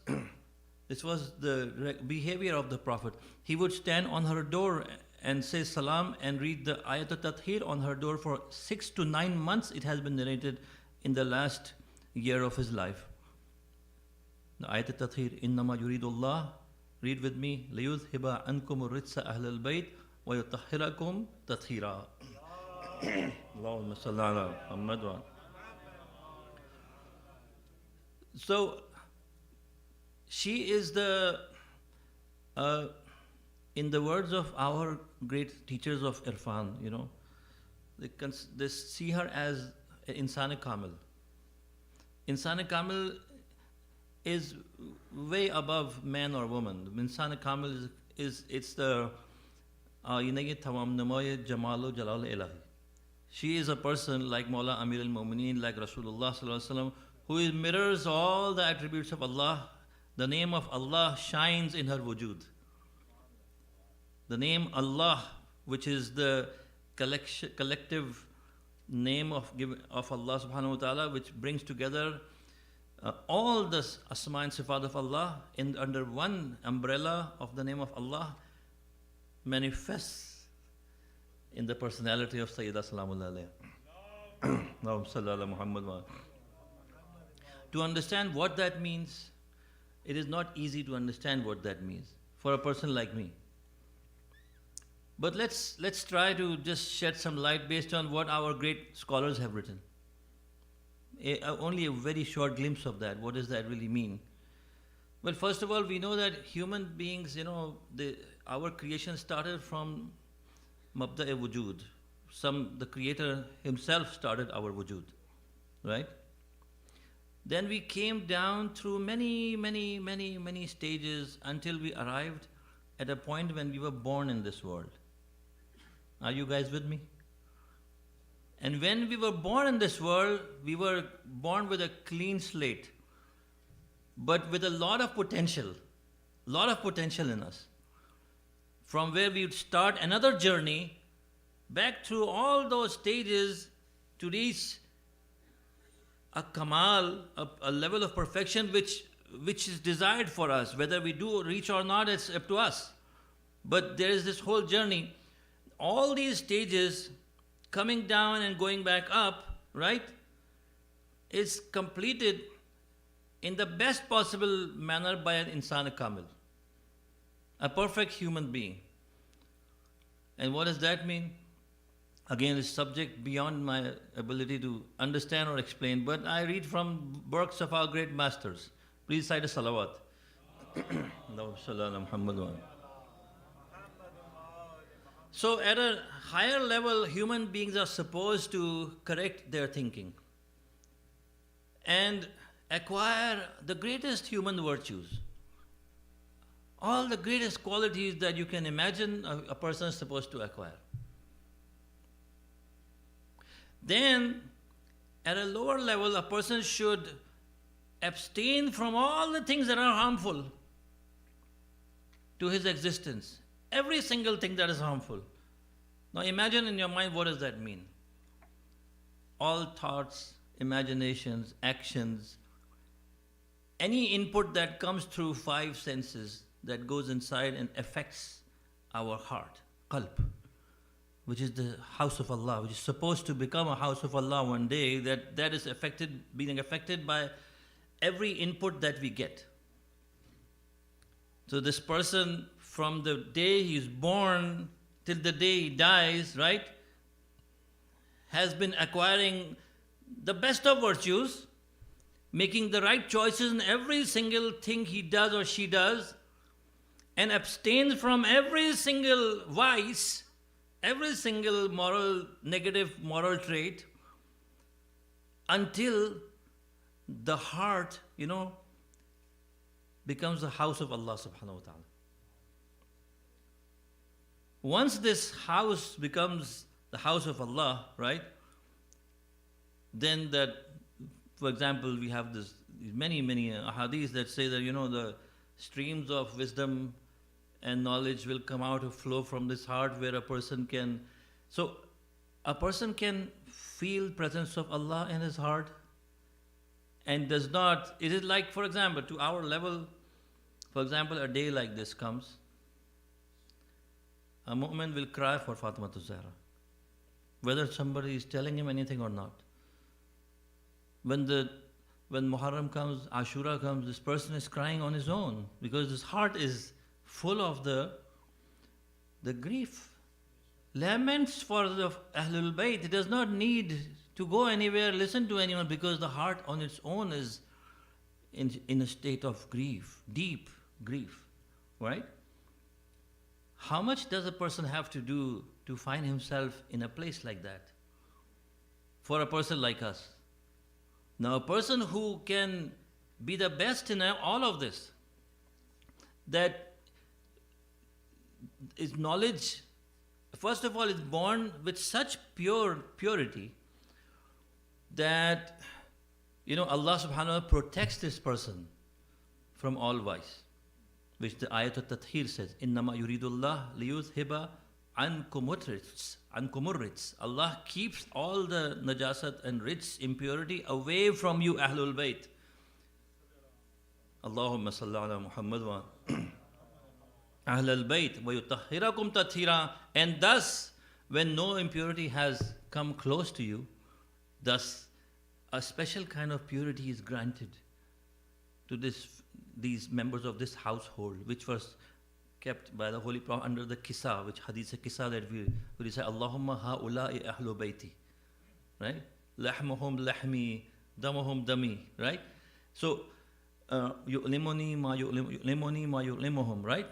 the behavior of the Prophet. He would stand on her door and say salam and read the ayat al-tathir on her door for 6 to 9 months. It has been narrated in the last year of his life. The ayat al-tathir, innama yuridullah, read with me, liyudhiba ankum ritsa ahlal bayt wa yutahhirakum tathira. Allahumma salli ala Muhammad wa. So she is the in the words of our great teachers of Irfan, you know, they see her as Insan Kamil. Insan Kamil is way above man or woman. Insan Kamil it's the Yinagi Tamam Namoye Jamalu Jalal Ilahi. She is a person like Maulana Amir al-Mu'mineen, like Rasulullah Sallallahu Alaihi Wasallam, who mirrors all the attributes of Allah. The name of Allah shines in her wujud. The name Allah, which is the collective name of Allah subhanahu wa ta'ala, which brings together all the asma and sifat of Allah under one umbrella of the name of Allah, manifests in the personality of Sayyidah Salamullah alayha. To understand what that means, it is not easy to understand what that means for a person like me. But let's try to just shed some light based on what our great scholars have written. Only a very short glimpse of that. What does that really mean? Well, first of all, we know that human beings, you know, our creation started from Mabda-e Wujud. The Creator himself started our Wujud, right? Then we came down through many stages until we arrived at a point when we were born in this world. Are you guys with me? And when we were born in this world, we were born with a clean slate, but with a lot of potential in us. From where we would start another journey back through all those stages to reach a kamal, a level of perfection which is desired for us. Whether we do reach or not, it's up to us. But there is this whole journey. All these stages coming down and going back up, right, is completed in the best possible manner by an Insan Kamil, a perfect human being. And what does that mean? Again, it's subject beyond my ability to understand or explain, but I read from works of our great masters. Please cite a salawat. So at a higher level, human beings are supposed to correct their thinking and acquire the greatest human virtues. All the greatest qualities that you can imagine a person is supposed to acquire. Then, at a lower level, a person should abstain from all the things that are harmful to his existence. Every single thing that is harmful. Now imagine in your mind, what does that mean? All thoughts, imaginations, actions, any input that comes through 5 senses that goes inside and affects our heart, qalb, which is the house of Allah, which is supposed to become a house of Allah one day, that is being affected by every input that we get. So this person, from the day he is born till the day he dies, right, has been acquiring the best of virtues, making the right choices in every single thing he does or she does, and abstains from every single vice, every single negative moral trait, until the heart, becomes the house of Allah subhanahu wa ta'ala. once this house becomes the house of Allah, right? Then that, for example, we have this many ahadith that say that the streams of wisdom and knowledge will come out of flow from this heart, where a person can feel presence of Allah in his heart and does not. It is like, for example, to our level, for example, a day like this comes, a mu'min will cry for Fatima Zehra, whether somebody is telling him anything or not. When Muharram comes, Ashura comes, this person is crying on his own because his heart is full of the grief. Laments for the Ahlul Bayt. It does not need to go anywhere, listen to anyone, because the heart on its own is in a state of grief, deep grief, right? How much does a person have to do to find himself in a place like that? For a person like us. Now, a person who can be the best in all of this, that is knowledge, first of all, is born with such purity that Allah subhanahu wa ta'ala protects this person from all vice, which the ayat al-tathir says, innama yuridullah liyuzhiba ankum rijs. Allah keeps all the najasat and rijs, impurity away from you, Ahlul Bayt. Allahumma salli ala Muhammad wa Ahlul Bayt wa yutahhirakum tathira. And thus, when no impurity has come close to you, thus a special kind of purity is granted to these members of this household, which was kept by the Holy Prophet under the kisa, which hadith kisa that we say, Allahumma ha'ula'i ahlu bayti, right? Lahmuhum lahmi, damuhum dami, right? So, yu'limuni ma yu'limuhum, right?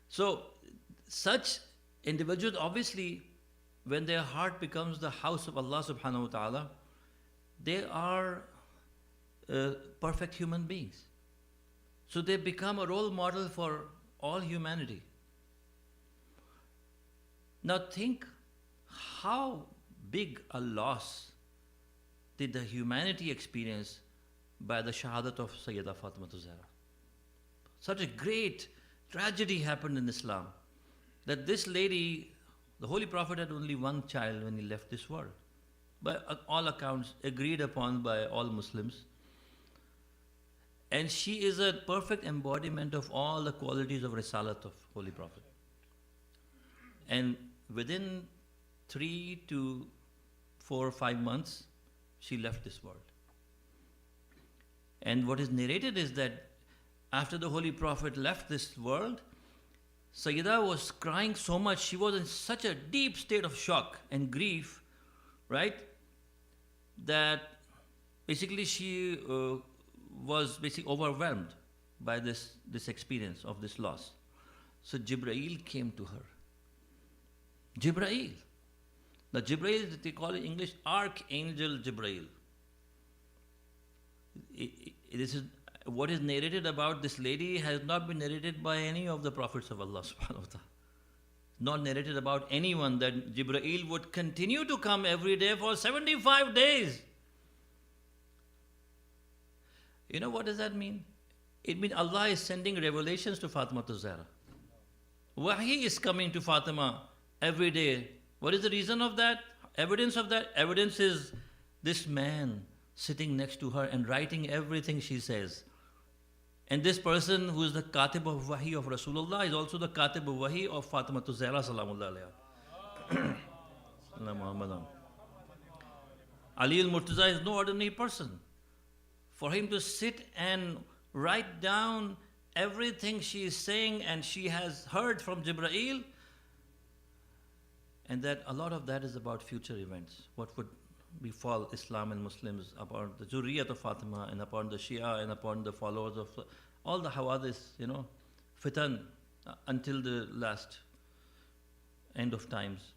So, such individuals, obviously, when their heart becomes the house of Allah subhanahu wa ta'ala, they are perfect human beings. So they become a role model for all humanity. Now think how big a loss did the humanity experience by the Shahadat of Sayyida Fatima Zehra. Such a great tragedy happened in Islam, that this lady, the Holy Prophet had only one child when he left this world. By all accounts, agreed upon by all Muslims. And she is a perfect embodiment of all the qualities of Risalat of Holy Prophet. And within 3 to 4 or 5 months, she left this world. And what is narrated is that after the Holy Prophet left this world, Sayyida was crying so much, she was in such a deep state of shock and grief, right? That basically she was basically overwhelmed by this experience of this loss. So Jibreel came to her. Jibreel. Now Jibreel, they call it in English Archangel Jibreel. This is what is narrated about this lady has not been narrated by any of the prophets of Allah subhanahu wa ta'ala. Not narrated about anyone, that Jibreel would continue to come every day for 75 days. You know what does that mean? It means Allah is sending revelations to Fatima Zehra. Wahi is coming to Fatima every day. What is the reason of that? Evidence of that? Evidence is this man sitting next to her and writing everything she says. And this person who is the Katib of Wahi of Rasulullah is also the Katib of Wahi of Fatima Zehra Salamullah alayha. Ali Al-Murtaza is no ordinary person. For him to sit and write down everything she is saying and she has heard from Jibreel, and that a lot of that is about future events. What would befall Islam and Muslims, upon the Zurriyat of Fatima and upon the Shia and upon the followers of all the Hawadis, fitan, until the last end of times.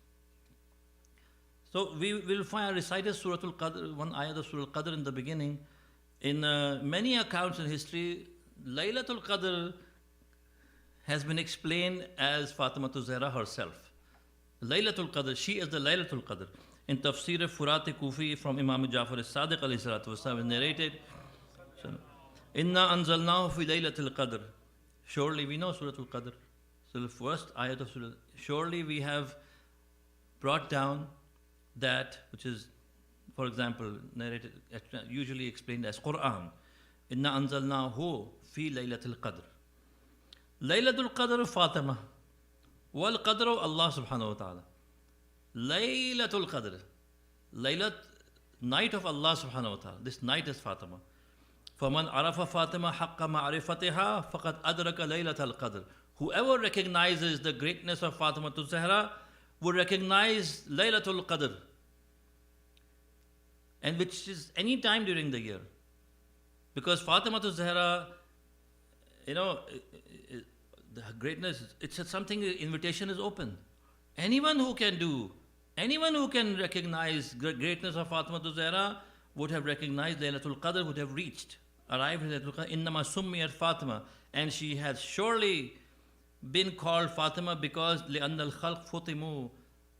So we will find recited Surah Al-Qadr, one ayat of Surah Al-Qadr in the beginning. In many accounts in history, Laylatul Qadr has been explained as Fatimatu Zehra herself. Laylatul Qadr, she is the Laylatul Qadr. In Tafsir Furat Kufi from Imam Jafar as-Sadiq alayhi salatu wasallam narrated, Inna anzalnahu fi Laylatul Qadr. Surely we know Suratul Qadr. So the first ayat of Surah, surely we have brought down that which is, for example, narrated, usually explained as Quran. Inna anzalnahu fi Laylatul Qadr. Laylatul Qadr Fatima. Wal Qadr Allah subhanahu wa ta'ala. Laylatul Qadr. Laylat, night of Allah subhanahu wa ta'ala. This night is Fatima. فَمَنْ عَرَفَ فَاطِمَةَ حَقَّ مَعْرِفَتِهَا فَقَدْ أَدْرَكَ لَيْلَةَ الْقَدْرِ. Whoever recognizes the greatness of Fatima to Zehra would recognize Laylatul Qadr, and which is any time during the year. Because Fatima to Zehra, the greatness, it's something, invitation is open. Anyone who can do, anyone who can recognize the greatness of Fatima to Zehra would have recognized Laylatul Qadr, would have arrived at Laylatul Qadr. Innama summiyat Fatima, and she has surely been called Fatima because لأن الخلق فطموا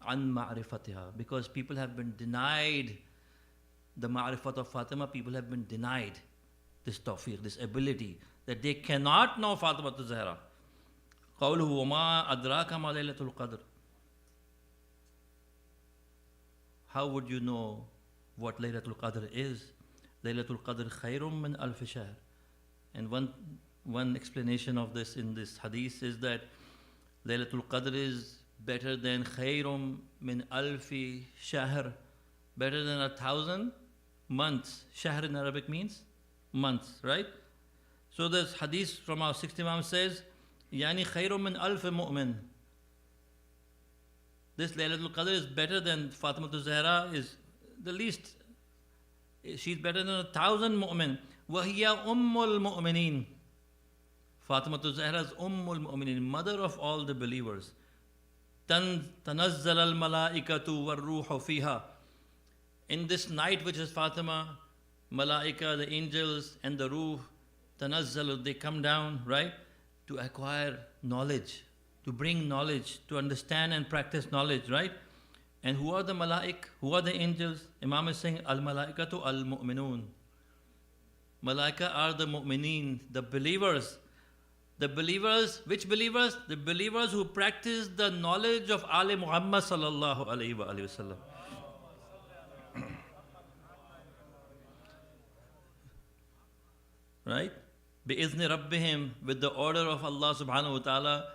عن معرفتها, because people have been denied the ma'rifat of Fatima. People have been denied this tawfiq, this ability, that they cannot know Fatima to Zehra. قوله وما أدراك ما ليلة القدر. How would you know what Laylatul Qadr is? Laylatul Qadr khayrun min alf shahr. And one explanation of this in this hadith is that Laylatul Qadr is better than khayrun min alfi shahr, better than 1,000 months. Shahr in Arabic means months, right? So this hadith from our sixth Imam says, Yani khayrun min alf mu'min. This Laylatul Qadr is better than Fatima to Zehra, is the least. She's better than 1,000 mu'min. وَهِيَ أُمُّ الْمُؤْمِنِينَ. Fatima to Zehra is Ummul Mu'minin, mother of all the believers. تَنَزَّلَ الْمَلَائِكَةُ وَالْرُوحُ فِيهَا. In this night which is Fatima, Malaika, the angels and the Ruh, Tanazzalu, they come down, right? To acquire knowledge, to bring knowledge, to understand and practice knowledge, right? And who are the Malaik? Who are the angels? Imam is saying, Al-Malaikatu al-Mu'minun. Malaika are the Mu'mineen, the believers. The believers, which believers? The believers who practice the knowledge of Ali Muhammad sallallahu alayhi wa sallam. Right? بِإِذْنِ رَبِّهِمْ, with the order of Allah subhanahu wa ta'ala,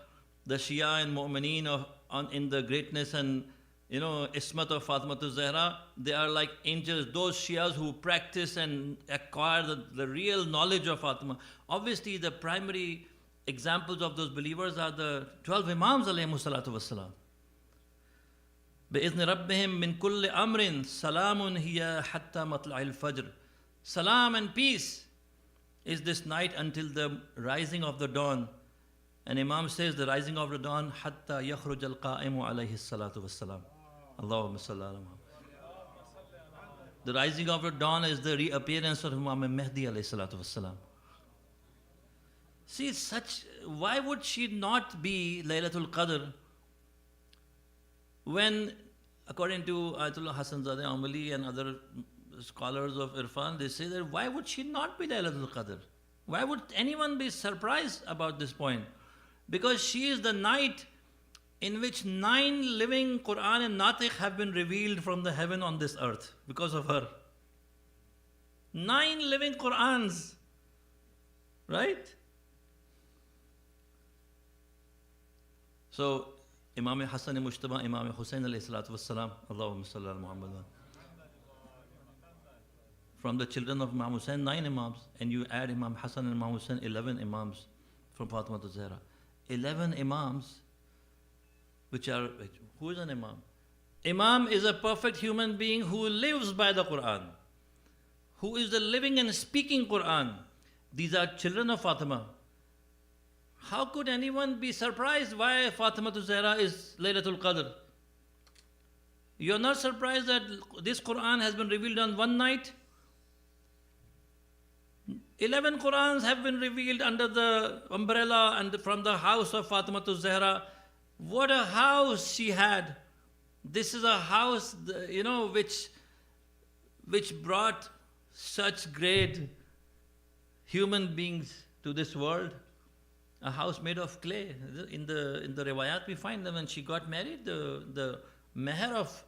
the Shia and Mu'mineen in the greatness and ismat of Fatima to Zehra, they are like angels, those Shias who practice and acquire the real knowledge of Fatima. Obviously, the primary examples of those believers are the 12 Imams alayhimu salatu wassalam. بِإِذْنِ رَبِّهِمْ مِنْ كُلِّ أَمْرٍ سَلَامٌ هِيَ حَتَّى مَطْلَعِ الْفَجْرِ. Salam and peace is this night until the rising of the dawn. And Imam says the rising of the dawn, حَتَّى يَخْرُجَ الْقَائِمُ عَلَيْهِ الصَّلَاةُ وَالسَّلَامُ. Allahumma salli ala Muhammad. The rising of the dawn is the reappearance of Imam Mahdi alayhi salatu wassalam. See, why would she not be Laylatul Qadr when, according to Ayatollah Hassan Zadeh Amali and other scholars of Irfan, they say that why would she not be Laylatul Qadr? Why would anyone be surprised about this point? Because she is the night in which 9 living Quran and Natikh have been revealed from the heaven on this earth because of her. 9 living Qurans, right? So, Imam Hassan Mushtaba, Imam Hussain alayhi salatu wassalam, Allahumma salli ala Muhammad. From the children of Imam Hussain, 9 Imams, and you add Imam Hassan and Imam Hussain, 11 Imams from Fatima to Zehra. 11 Imams, which are, who is an Imam? Imam is a perfect human being who lives by the Quran, who is the living and speaking Quran. These are children of Fatima. How could anyone be surprised why Fatima to Zehra is Laylatul Qadr? You're not surprised that this Quran has been revealed on one night? 11 Qurans have been revealed under the umbrella and from the house of Fatimatul Zehra. What a house she had. This is a house, which brought such great human beings to this world. A house made of clay. In the riwayat we find that when she got married, the meher of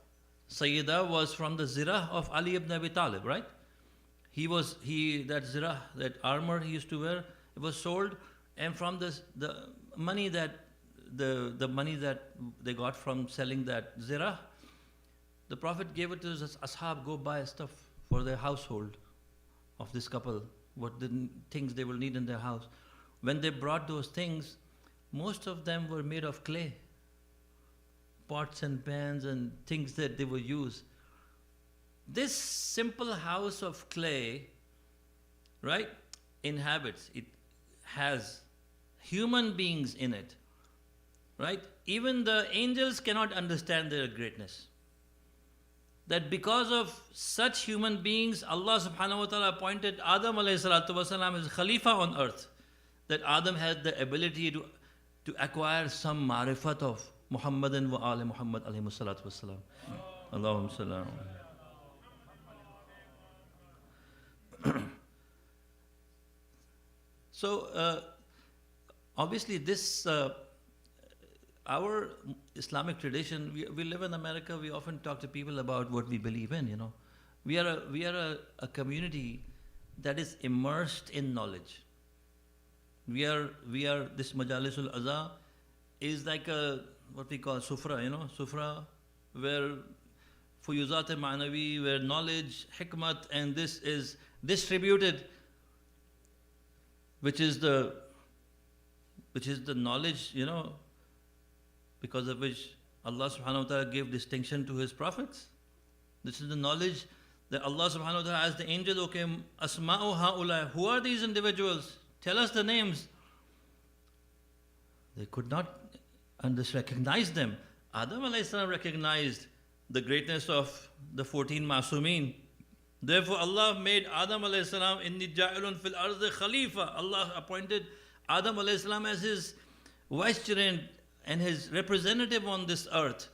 Sayyida was from the zirah of Ali ibn Abi Talib, right? That zirah, that armor he used to wear, it was sold, and from the money that they got from selling that zirah, the Prophet gave it to his ashab, go buy stuff for their household of this couple, what the things they will need in their house. When they brought those things, most of them were made of clay, pots and pans and things that they would use. This simple house of clay, right, inhabits, it has human beings in it, right? Even the angels cannot understand their greatness. That because of such human beings, Allah subhanahu wa ta'ala appointed Adam alayhi salatu wasalam as Khalifa on earth. That Adam had the ability to acquire some marifat of Muhammadan wa ali Muhammad alayhi salatu wasalam. Allahumma sallam. So, obviously this, our Islamic tradition, we live in America, we often talk to people about what we believe in, We are a community that is immersed in knowledge. We are this Majalisul Aza is like what we call sufra, sufra, where fuyuzat ma'navi, where knowledge, hikmat, and this is distributed, which is the knowledge, because of which Allah subhanahu wa ta'ala gave distinction to His prophets. This is the knowledge that Allah subhanahu wa ta'ala asked the angel, okay, asma'u ha'ulai, who are these individuals? Tell us the names. They could not recognize them. Adam alayhi salam recognized the greatness of the 14 Masumeen. Therefore Allah made Adam alayhi salam, inni ja'ilun fil ardi khalifa. Allah appointed Adam alayhi salam as his vicegerent and his representative on this earth.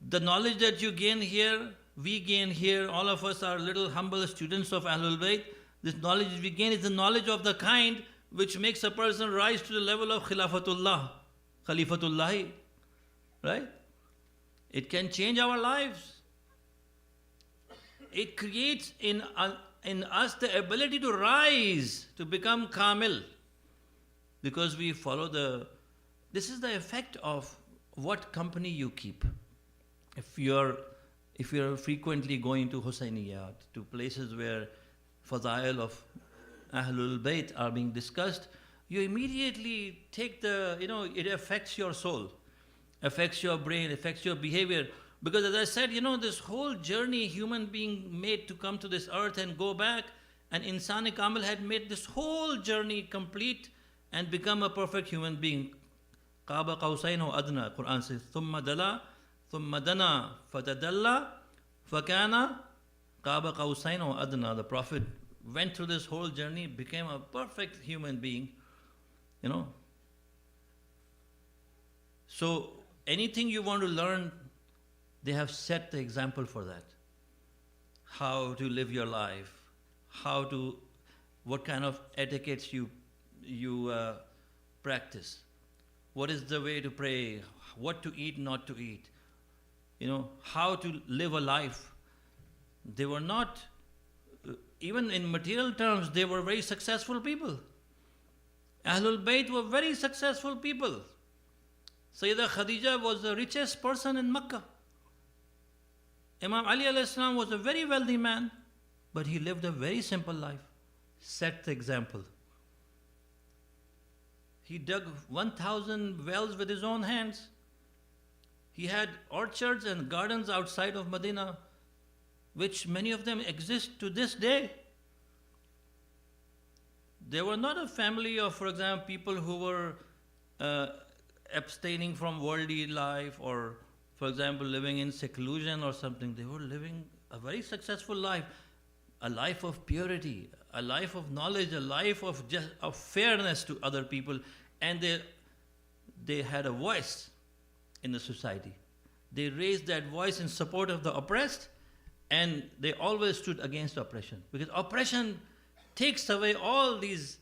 The knowledge that you gain here, we gain here, all of us are little humble students of Ahlul Bayt. This knowledge we gain is the knowledge of the kind which makes a person rise to the level of Khilafatullahi, right? It can change our lives. It creates in us the ability to rise, to become Kamil, because we follow this is the effect of what company you keep. If you're frequently going to Husainiyat, to places where Fadail of Ahlul Bayt are being discussed, you immediately take it affects your soul, affects your brain, affects your behavior. Because as I said, this whole journey human being made to come to this earth and go back, and Insan-e Kamil had made this whole journey complete and become a perfect human being. Qaba qawsayn wa adna, Quran says, thumma dana fatadalla fakana qaba qawsayn wa adna. The Prophet went through this whole journey, became a perfect human being, So anything you want to learn, they have set the example for that. How to live your life, what kind of etiquettes you practice, what is the way to pray, what to eat, not to eat, how to live a life. They were not, even in material terms, they were very successful people. Ahlul Bayt were very successful people. Sayyidah Khadija was the richest person in Makkah. Imam Ali alayhi salam was a very wealthy man, but he lived a very simple life, set the example. He dug 1,000 wells with his own hands. He had orchards and gardens outside of Medina, which many of them exist to this day. They were not a family of, for example, people who were abstaining from worldly life or, for example, living in seclusion or something. They were living a very successful life. a life of purity, a life of knowledge, a life of fairness to other people, and they had a voice in the society. They raised that voice in support of the oppressed, and they always stood against oppression, because oppression takes away all these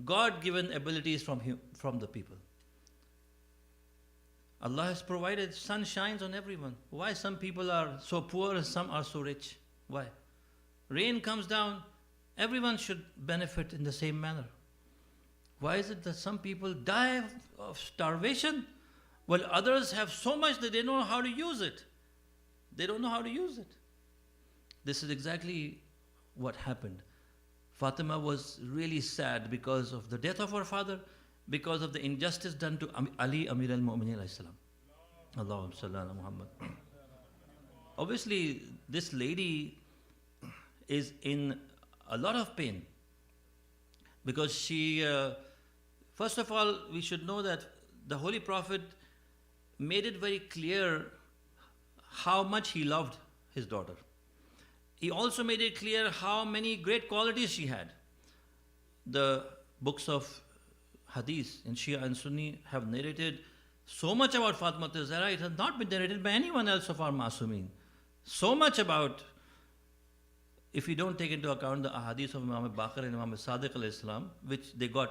God-given abilities from the people. Allah has provided sun shines on everyone. Why some people are so poor and some are so rich? Why? Rain comes down, everyone should benefit in the same manner. Why is it that some people die of starvation while others have so much that they don't know how to use it? They don't know how to use it. This is exactly what happened. Fatima was really sad because of the death of her father, because of the injustice done to Ali Amir al-Mu'minin alayhi salam. Allahumma salli ala Muhammad. Obviously, this lady is in a lot of pain because she, first of all, we should know that the Holy Prophet made it very clear how much he loved his daughter. He also made it clear how many great qualities she had. The books of Hadith in Shia and Sunni have narrated so much about Fatima Zehra. It has not been narrated by anyone else of our Masumeen. So much about, if you don't take into account the ahadith of Imam Baqir and Imam Sadiq alayhi salam, which they got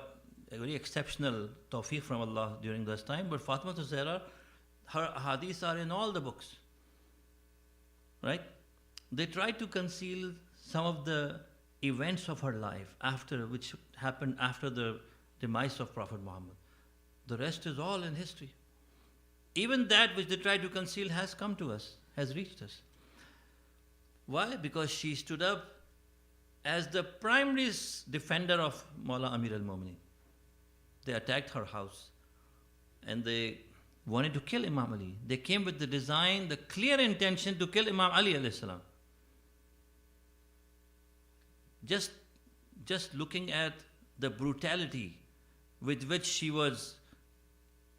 a very exceptional tawfiq from Allah during this time, but Fatima Zehra, her ahadith are in all the books. Right? They tried to conceal some of the events of her life which happened after the demise of Prophet Muhammad. The rest is all in history. Even that which they tried to conceal has come to us, has reached us. Why? Because she stood up as the primary defender of Maulana Amir al-Mu'minin. They attacked her house and they wanted to kill Imam Ali. They came with the design, the clear intention to kill Imam Ali alayhi salam. Just looking at the brutality with which she was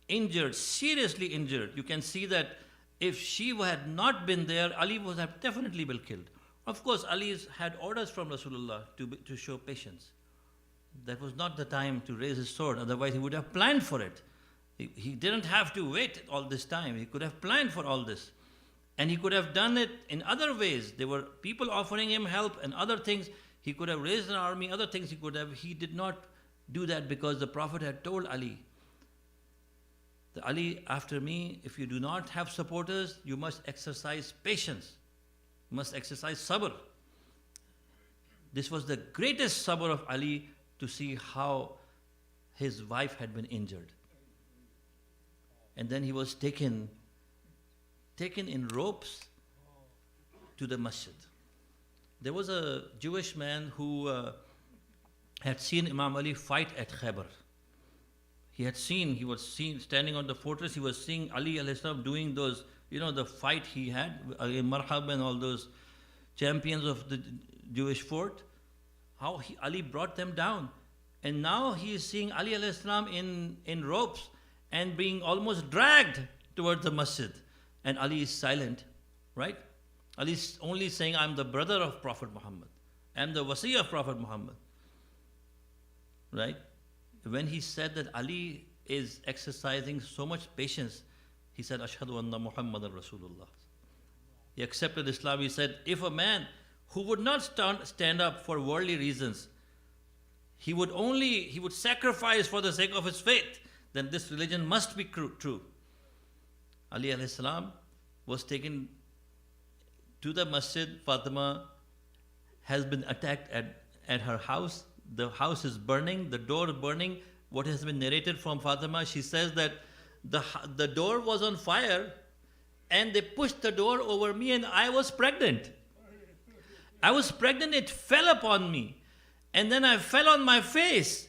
injured, seriously injured, you can see that if she had not been there, Ali would have definitely been killed. Of course, Ali had orders from Rasulullah to show patience. That was not the time to raise his sword, otherwise he would have planned for it. He didn't have to wait all this time. He could have planned for all this. And he could have done it in other ways. There were people offering him help and other things. He could have raised an army, other things he could have. He did not do that because the Prophet had told Ali, that Ali, after me, if you do not have supporters, you must exercise patience. You must exercise sabr. This was the greatest sabr of Ali, to see how his wife had been injured. And then he was taken in ropes to the masjid. There was a Jewish man who had seen Imam Ali fight at Khaybar. He was seen standing on the fortress, he was seeing Ali alayhi salam doing those, the fight he had, Marhab and all those champions of the Jewish fort, how Ali brought them down. And now he is seeing Ali alayhi salam in ropes and being almost dragged towards the masjid. And Ali is silent, right? Ali is only saying, I'm the brother of Prophet Muhammad. I'm the wasi of Prophet Muhammad. Right? When he said that Ali is exercising so much patience, he said, Ashhadu anna Muhammadan Rasulullah. He accepted Islam. He said, if a man who would not stand up for worldly reasons, he would sacrifice for the sake of his faith, then this religion must be true. Ali alayhi salam was taken to the masjid. Fatima has been attacked at her house. The house is burning, the door is burning. What has been narrated from Fatima, she says that the door was on fire and they pushed the door over me and I was pregnant. It fell upon me. And then I fell on my face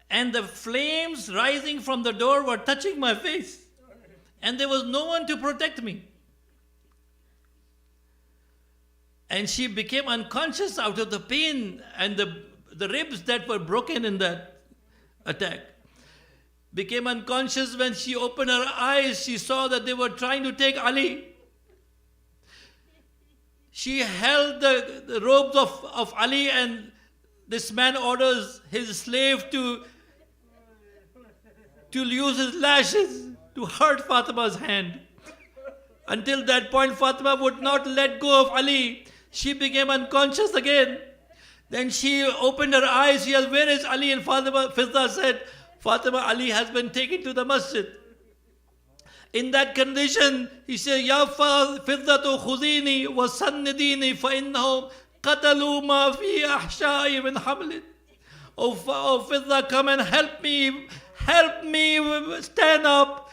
and the flames rising from the door were touching my face. And there was no one to protect me. And she became unconscious out of the pain and the ribs that were broken in that attack. Became unconscious. When she opened her eyes, she saw that they were trying to take Ali. she held the robes of Ali, and this man orders his slave to use his lashes to hurt Fatima's hand. Until that point, Fatima would not let go of Ali. She became unconscious again. Then she opened her eyes. She asked, where is Ali? And Fidda said, Fatima, Ali has been taken to the masjid. In that condition, he said, Ya Fiddatu khudini wa sannidini fa innahum qatalu ma fi ahsha'i min hamlin. Oh Fidda, come and help me stand up,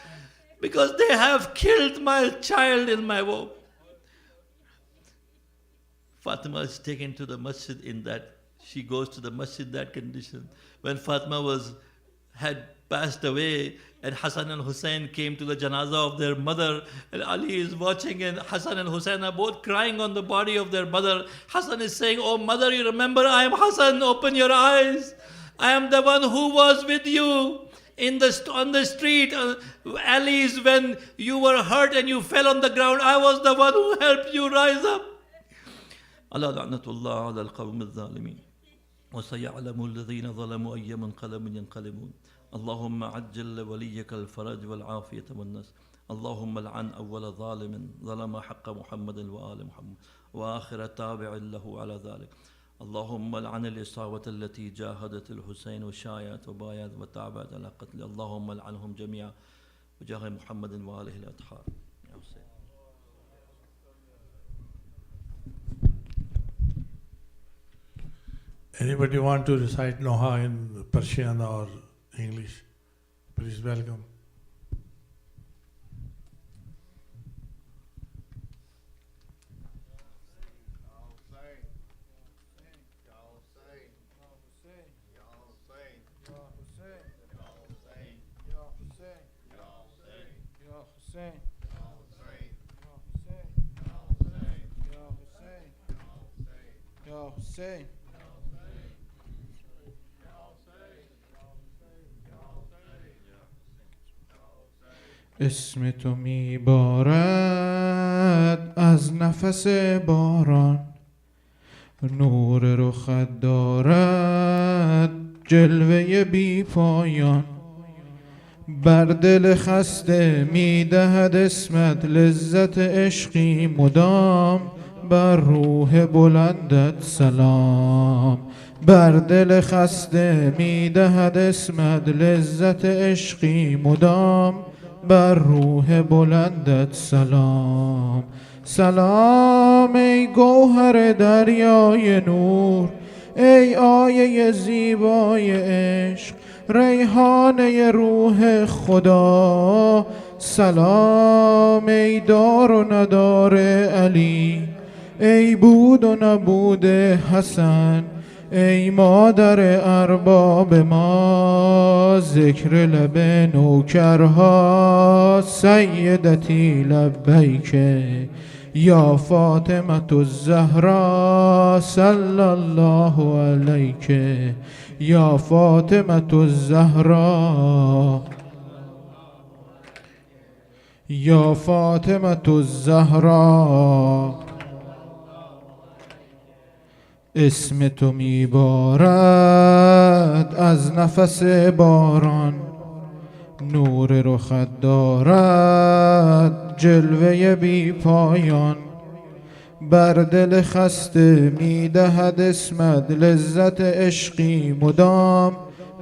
because they have killed my child in my womb. Fatima is taken to the masjid she goes to the masjid in that condition. When Fatima had passed away, and Hassan and Hussein came to the janazah of their mother, and Ali is watching, and Hassan and Hussein are both crying on the body of their mother. Hassan is saying, oh mother, you remember I am Hassan, open your eyes. I am the one who was with you on the street. Ali's, when you were hurt and you fell on the ground, I was the one who helped you rise up. Allah la'natullah ala al-qawm al-zalimin. وَسَيَعْلَمُ الَّذِينَ ظَلَمُوا أَيَّ مُنْقَلَبٍ يَنْقَلِبُونَ اللهم عجل لوليك الفرج والعافية والنصر اللهم لعن أول ظالم ظلم حق محمد وآل محمد وآخر تابع له على ذلك اللهم لعن الإصابة التي جاهدت الحسين وشايعت وبايعت وتابعت على قتل اللهم لعنهم جميعا وجاه محمد وآله الأطهار. Anybody want to recite Noha in Persian or English? Please welcome. اسم تو می بارد از نفس باران نور رخت دارد جلوه بی پایان بر دل خسته می دهد اسمت لذت عشقی مدام بر روح بلندت سلام بر دل خسته می دهد اسمت لذت عشقی مدام بر روح بلندت سلام سلام ای گوهر دریای نور ای آیه زیبای عشق ریحانه روح خدا سلام ای دار و ندار علی ای بود و نبود حسن ای مادر ارباب ما ذکر لب نوکرها سیدتی لبیک یا فاطمة الزهرا صلی الله علیک یا فاطمة الزهرا یا فاطمة الزهرا اسم تو می بارد از نفس باران نور رخت دارد جلوه بی پایان بر دل خسته می دهد اسمت لذت عشقی مدام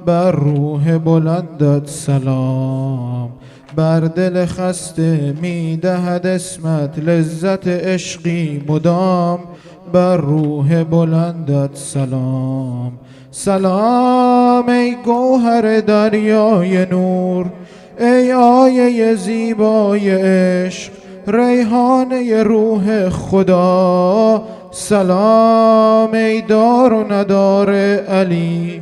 بر روح بلندت سلام بر دل خسته می دهد اسمت لذت عشقی مدام بر روح بلندت سلام سلام ای گوهر دریای نور ای آیه زیبای عشق ریحانه روح خدا سلام ای دار و ندار علی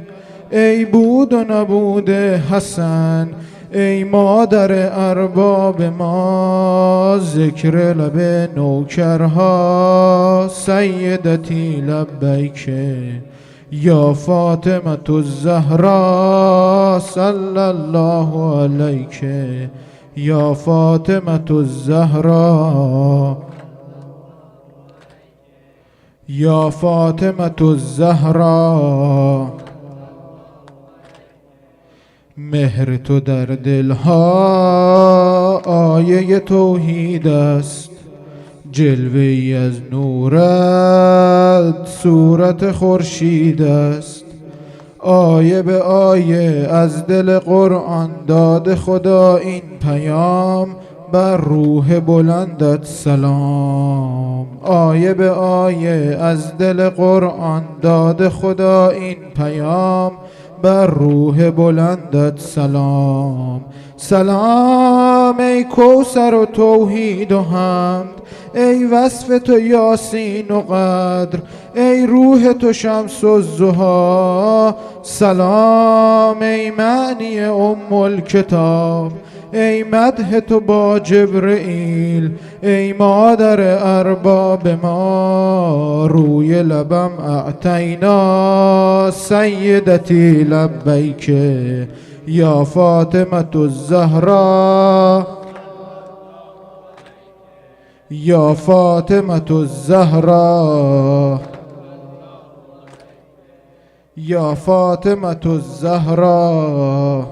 ای بود و نبود حسن ای مادر ارباب ما ذکر لب نوکرها سیدتی لبیک یا فاطمة الزهرا صلی الله علیک یا فاطمة الزهرا یا فاطمة الزهرا مهر تو در دلها آیه توحید است، جلوه ای از نورت صورت خورشید است. آیه به آیه از دل قرآن داد خدا این پیام، بر روح بلندت سلام. آیه به آیه از دل قرآن داد خدا این پیام، بر روح بلندت سلام. سلام ای کوثر و توحید و حمد، ای وصف تو یاسین و قدر، ای روح تو شمس الضحی. سلام ای معنی ام الکتاب، ای مدح تو با جبرئیل، ای مادر ارباب ما. روی لبم اعطینا سیدتی لبیک یا فاطمة الزهرا، یا فاطمة الزهرا، یا فاطمة الزهرا.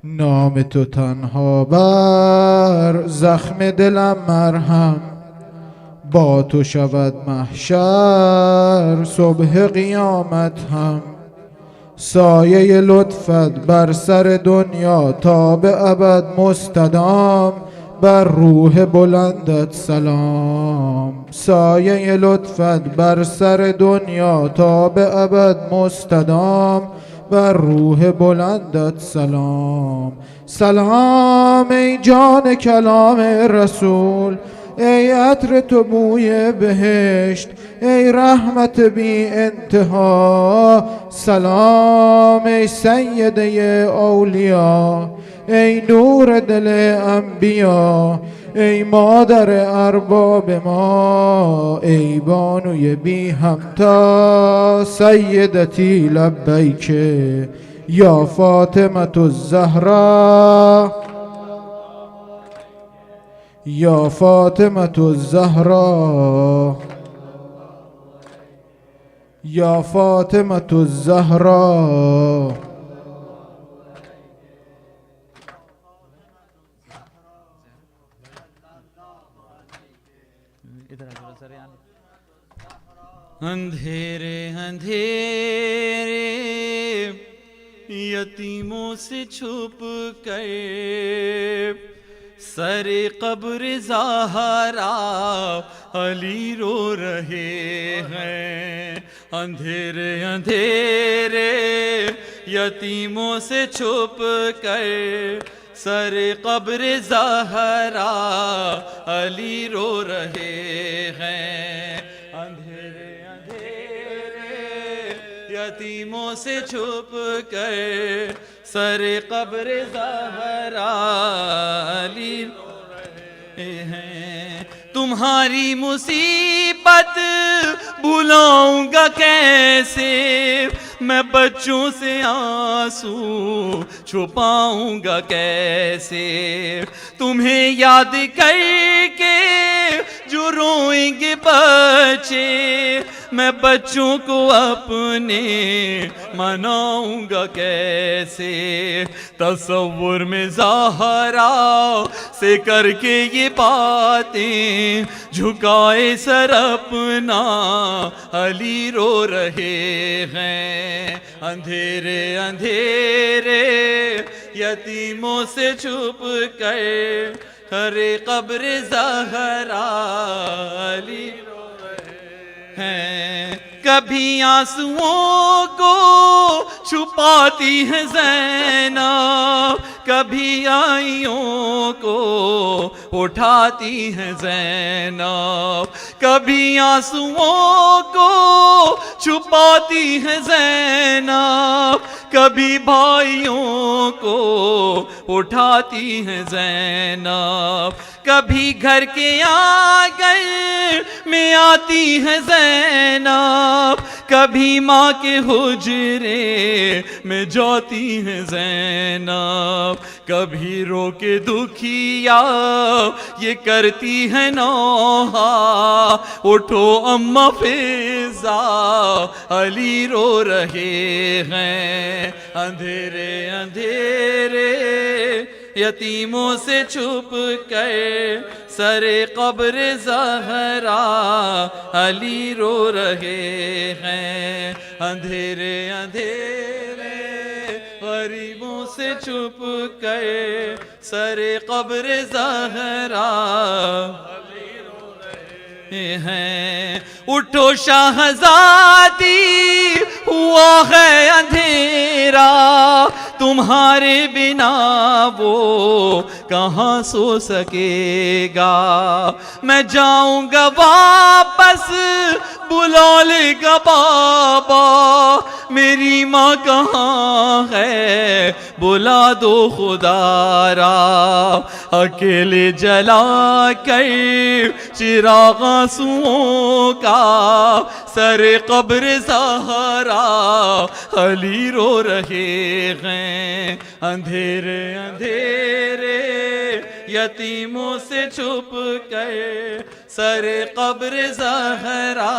نام تو تنها بر زخم دلم مرهم، با تو شود محشر صبح قیامت هم. سایه لطفت بر سر دنیا تا به ابد مستدام، بر روح بلندت سلام. سایه لطفت بر سر دنیا تا به ابد مستدام، بر روح بلندت سلام. سلام ای جان کلام رسول، ای عطر تو بوی بهشت، ای رحمت بی انتها. سلام ای سیده اولیا، ای نور دل انبیا، ای مادر ارباب ما، ای بانوی بی همتا. سیدتی لبیک یا فاطمة الزهرا، یا فاطمة الزهرا، یا فاطمة الزهرا. अंधेरे अंधेरे यतीमों से छुप कर सरे कब्र ज़हरा अली रो रहे हैं। अंधेरे अंधेरे यतीमों से छुप कर सरे कब्र ज़हरा अली रो रहे हैं। अंधेरे यतीमों से छुप कर सरे कब्र ज़हरा अली रो रहे हैं। तुम्हारी मुसीबत भुलाऊंगा कैसे, मैं बच्चों से आंसू छुपाऊंगा कैसे। तुम्हें याद करके जो रोएंगे बच्चे, मैं बच्चों को अपने मनाऊंगा कैसे। तसव्वुर में ज़हरा से करके ये बातें झुकाए सर अपना अली रो रहे हैं। अंधेरे अंधेरे यतीमों से छुप कर हरे कब्र ज़हरा अली रो रहे हैं। कभी आंसुओं को छुपाती है ज़ैनब, कभी आइयों को उठाती है ज़ैनब। कभी आंसुओं को छुपाती है ज़ैनब, कभी भाइयों को उठाती है ज़ैनब। कभी घर के आंगन में आती है Zainab, کبھی ماں کے حجرے میں جاتی ہیں زینب، کبھی رو کے دکھیا یہ کرتی ہے نوحہ، اٹھو اماں فضا علی رو رہے ہیں، اندھیرے اندھیرے یتیموں سے چھپ کر سر قبر زہرا علی رو رہے ہیں، اندھیرے اندھیرے غریبوں سے چھپ کر سر قبر زہرا علی رو رہے ہیں، اٹھو شہزادی ہوا ہے اندھیرا، تمہارے بنا وہ کہاں سو سکے گا، میں جاؤں گا واپس بلا لے گا بابا، میری ماں کہاں ہے بلا دو خدا را، اکیلے جلا کر چراغ آنسوؤں کا سر قبر زہرا علی رو رہے ہیں، اندھیرے اندھیرے یتیموں سے چھپ کر سر قبر زہرا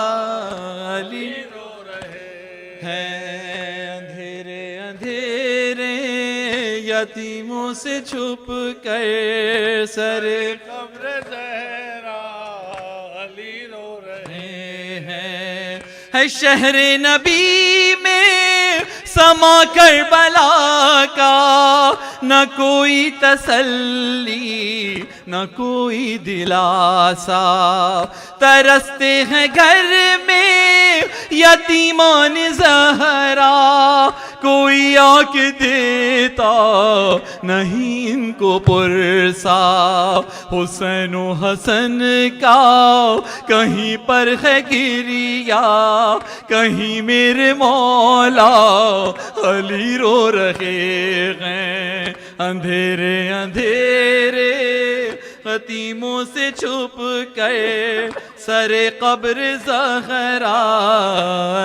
علی رو رہے ہیں، اندھیرے اندھیرے یتیموں سے چھپ کر سر قبر زہرا علی رو رہے ہیں، ہے شہر نبی میں سما کربلا کا، نہ کوئی تسلی نہ کوئی دلاسا، ترستے ہیں گھر میں یتیمان زہرا، کوئی آ کے دیتا نہیں ان کو پرسا، حسین و حسن کا کہیں پر ہے گریا، کہیں میرے مولا علی رو رہے ہیں، اندھیرے اندھیرے یتیموں سے چھپ کر سر قبر زہرا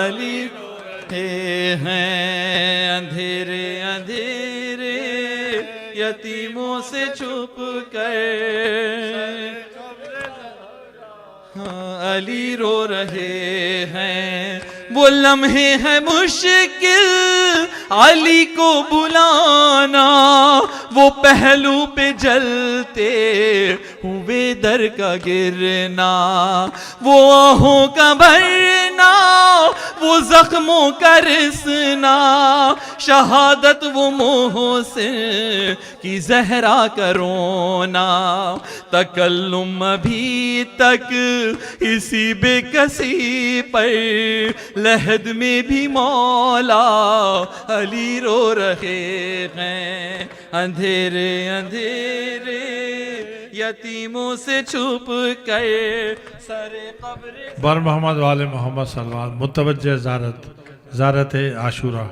علی رو رہے ہیں، اندھیرے اندھیرے یتیموں سے چھپ کر علی رو رہے ہیں، وہ لمحے ہیں مشکل علی کو بلانا، وہ پہلو پہ جلتے ہوئے در کا گرنا، وہ آہوں کا بھرنا، وہ زخموں کا رسنا، شہادت وہ محسن کی زہرا کا رونا، تکلم ابھی تک اسی بے کسی پر، لحد میں بھی مولا علی رو رہے ہیں، اندھیرے اندھیرے یتیموں سے چھپ کر سر قبر بر محمد وال محمد صلی اللہ علیہ وسلم، متوجہ زیارت عاشورہ۔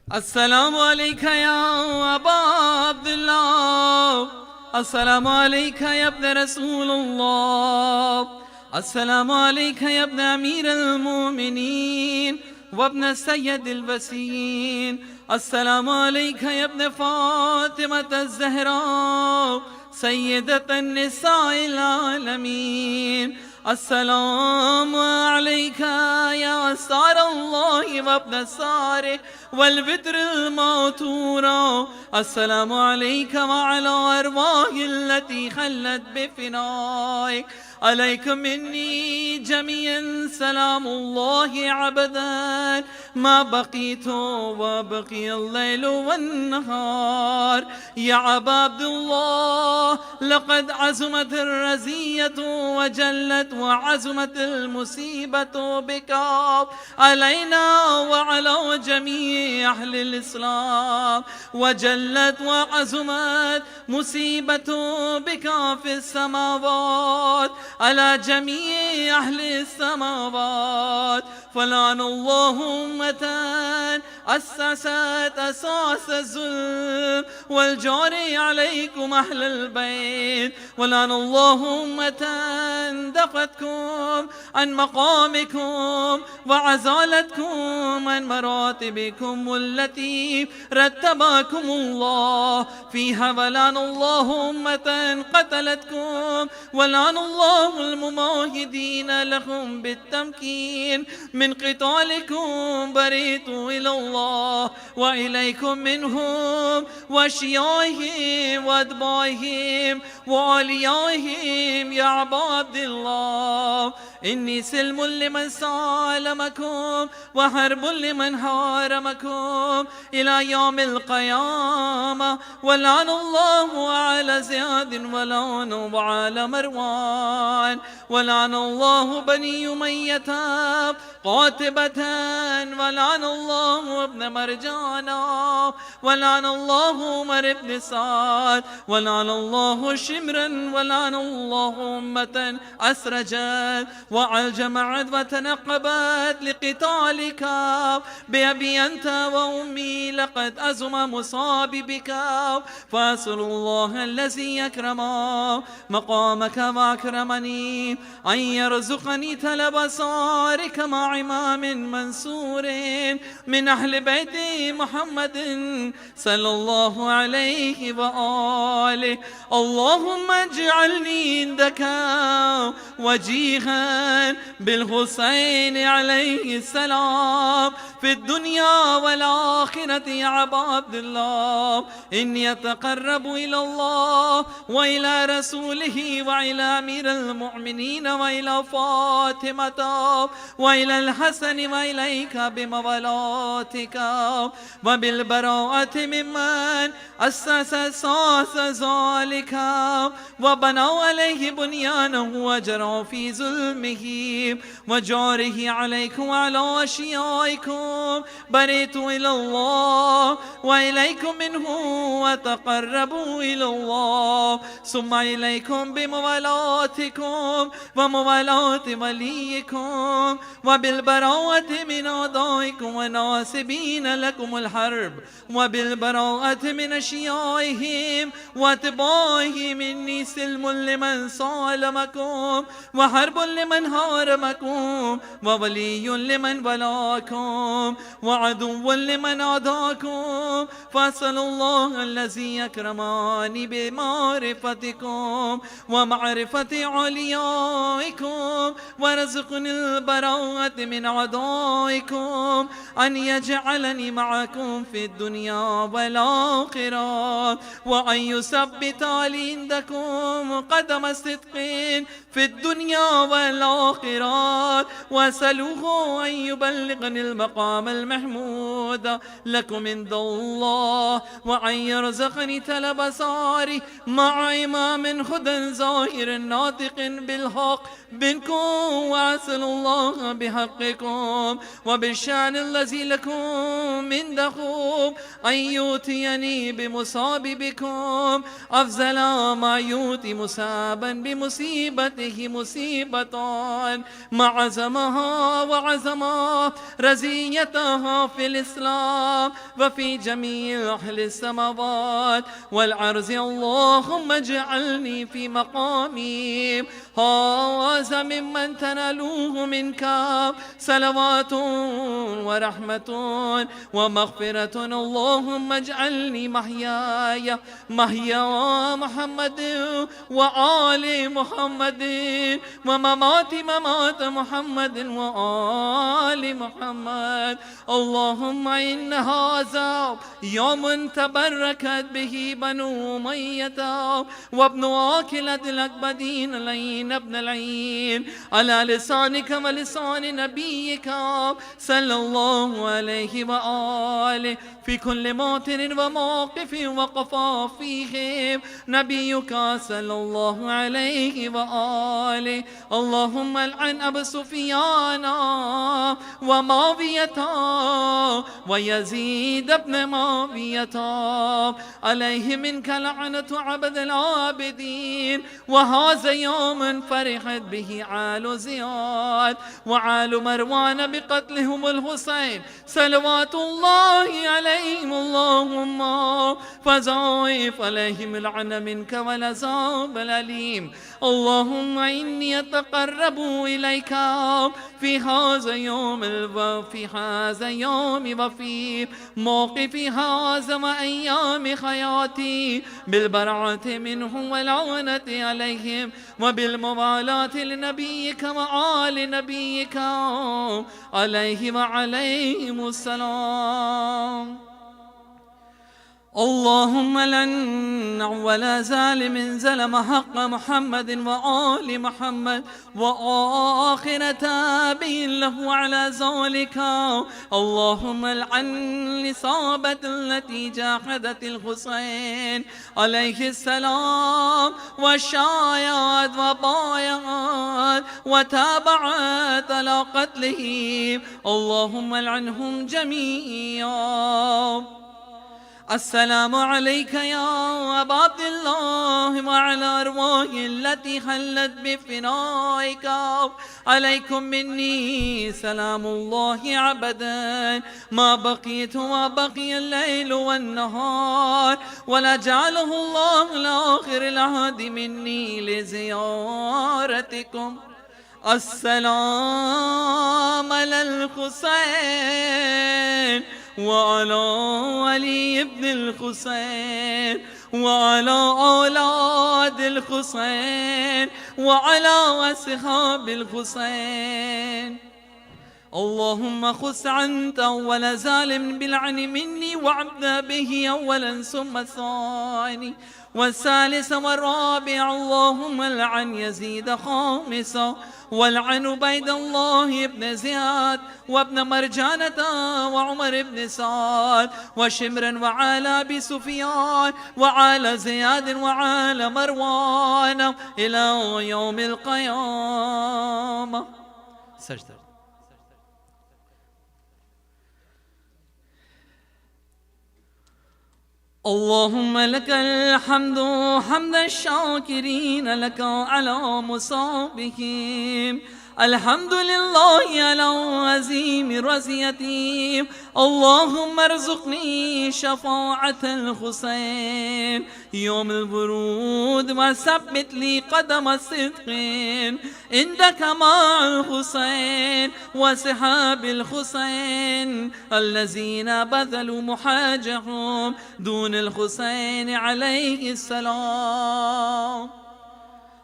السلام علیکہ یا ابا عبداللہ، السلام علیکہ یا ابن رسول اللہ، السلام علیکہ یا ابن امیر المومنین وابن سید الوسین، السلام علیکہ یا ابن فاطمة الزہراء سیدۃ النساء العالمین، السلام علیکہ یا سار اللہ وابن سار والوتر الموتورا، السلام علیکہ وعلا ارواح التي خلت بفنائک، علیکم منی جميعا سلام اللہ عبدا ما بقیت وبقی اللیل والنہار، یا ابا عبداللہ لقد عظمت الرزیت وجلت وعظمت المصیبت بکا علینا وعلى جميع اہل الاسلام، وجلت وعظمت مصیبت بکا فی السماوات على جميع أهل السماوات، فلعن الله أمة أسست أساس الظلم والجار عليكم أهل البيت، ولعن الله أمة دفتكم عن مقامكم وعزالتكم عن مراتبكم التي رتبكم الله فيها، ولعن الله أمة قتلتكم، ولعن الله المماهدين لهم بالتمكين من قتالكم. بريت إلى الله وإليكم منهم وشيائهم وأتباعهم وأوليائهم يا عباد الله. إني سلم لمن سالمكم وحرب لمن هارمكم إلى يوم القيامة، ولعن الله على زياد ولعن على مروان، ولعن الله بني أمية قاتبة، ولعن الله ابن مرجانا، ولعن الله عمر بن سعد، ولعن الله شمرا، ولعن الله أمة أسرجت وعلجمعت وتنقبت لقتالك بأبي أنت وأمي، لقد أزم مصابي بك، فأسأل الله الذي يكرم مقامك وأكرمني أن يرزقني طلب صارك مع إمام منصور من أهل بيت محمد صلى الله عليه وآله. اللهم اجعلني عندك وجيها بالحسين عليه السلام في الدنيا والآخرة يا عباد الله. إني أتقرب إلى الله وإلى رسوله وإلى أمير المؤمنين وإلى فاطمة وإلى الحسن وإليك بمولاتك وبالبراءة ممن أسس أساس ذلك وبنوا عليه بنيانه وجروا في ظلمه وجاره عليكم وعلى أشيائكم. بريت إلى الله وإليكم منه وتقربوا إلى الله، ثم إليكم بموالاتكم وموالات وليكم وبالبراءة من أعدائكم وناصبين لكم الحرب، وبالبراءة من أشيائهم واتباعهم. إني سلم لمن سالمكم وحرب لمن هارمكم وولي لمن ولاكم وعدو لمن عاداكم، فأسأل الله الذي يكرمني بمعرفتكم ومعرفة عليائكم ورزقني البراءة من أعدائكم أن يجعلني معكم في الدنيا والآخرة، وأن يثبت لي عندكم قدم صدق في الدنيا والآخرة، وأسأله أن يبلغني المقام المحمود لكم عند الله، وأن يرزقني طلب صاري مع إمام هدى ظاهر ناطق بالحق منكم، وأسأل الله بحقكم وبالشأن الذي لكم عندكم أن يؤتيني بمصاب بكم أفضل ما يؤتي مصابا بمصيبته مصيبة مع عزمها وعزما رزيتها في الإسلام وفي جميع أهل السماوات والأرض. اللهم اجعلني في مقامي هذا ممن تنالوه منك صلوات ورحمة ومغفرة. اللهم اجعلني محياي محيا محمد وآل محمد ومماتي ممات محمد وآل محمد. اللهم إن هذا يوم تبركت به بنو أمية وابن واكلة الأكبدين العين ابن العين على لسانك ولسان نبيك صلى الله عليه وآله في كل موطن وموقف وقف فيه نبيك صلى الله عليه وآله. اللهم العن أبا سفيان ومعاوية ويزيد بن معاوية عليه منك لعنة ليلة عبد العابدين، وهذا يوم فرحت به آل زياد وآل مروان بقتلهم الحسين صلوات الله عليهم. اللهم فضاعف عليهم العن منك والعذاب الأليم. اللهم إني أتقرب إليك في هذا اليوم وفي موقف هذا وأيام حياتي بالبراءة منهم والعنة عليهم وبالموالاة لنبيك وآل نبيك عليه وعليهم السلام. اللهم لن ولا ظالم ظلم حق محمد وآل محمد وآخر تابع له على ذلك. اللهم لعن الإصابة التي جاهدت الحسين عليه السلام وشايعت وبايعت وتابعت على قتله. اللهم لعنهم جميعا. السلام عليك يا أبا عبد الله وعلى أرواح التي حلت بفنائك. عليكم مني سلام الله عبدا ما بقيت وبقي الليل والنهار، ولا جعله الله لآخر العهد مني لزيارتكم. السلام على الحسين وعلى علي بن الحسين وعلى أولاد الحسين وعلى أصحاب الحسين. اللهم خص عنت أول ظالم بالعن مني وعبد به أولا ثم الثاني والثالث والرابع. اللهم لعن يزيد خامسا والعن عبيد الله بن زياد وابن مرجانة وعمر بن سعد وشمر وعلى أبي سفيان وعلى زياد وعلى مروان إلى يوم القيامة. سجدة. اللهم لك الحمد حمد الشاكرين لك على مصابهم. الحمد لله على عظيم رزيتهم. اللهم ارزقني شفاعة الحسين يوم الورود وثبت لي قدم صدق عندك مع الحسين وصحاب الحسين الذين بذلوا محاجهم دون الحسين عليه السلام.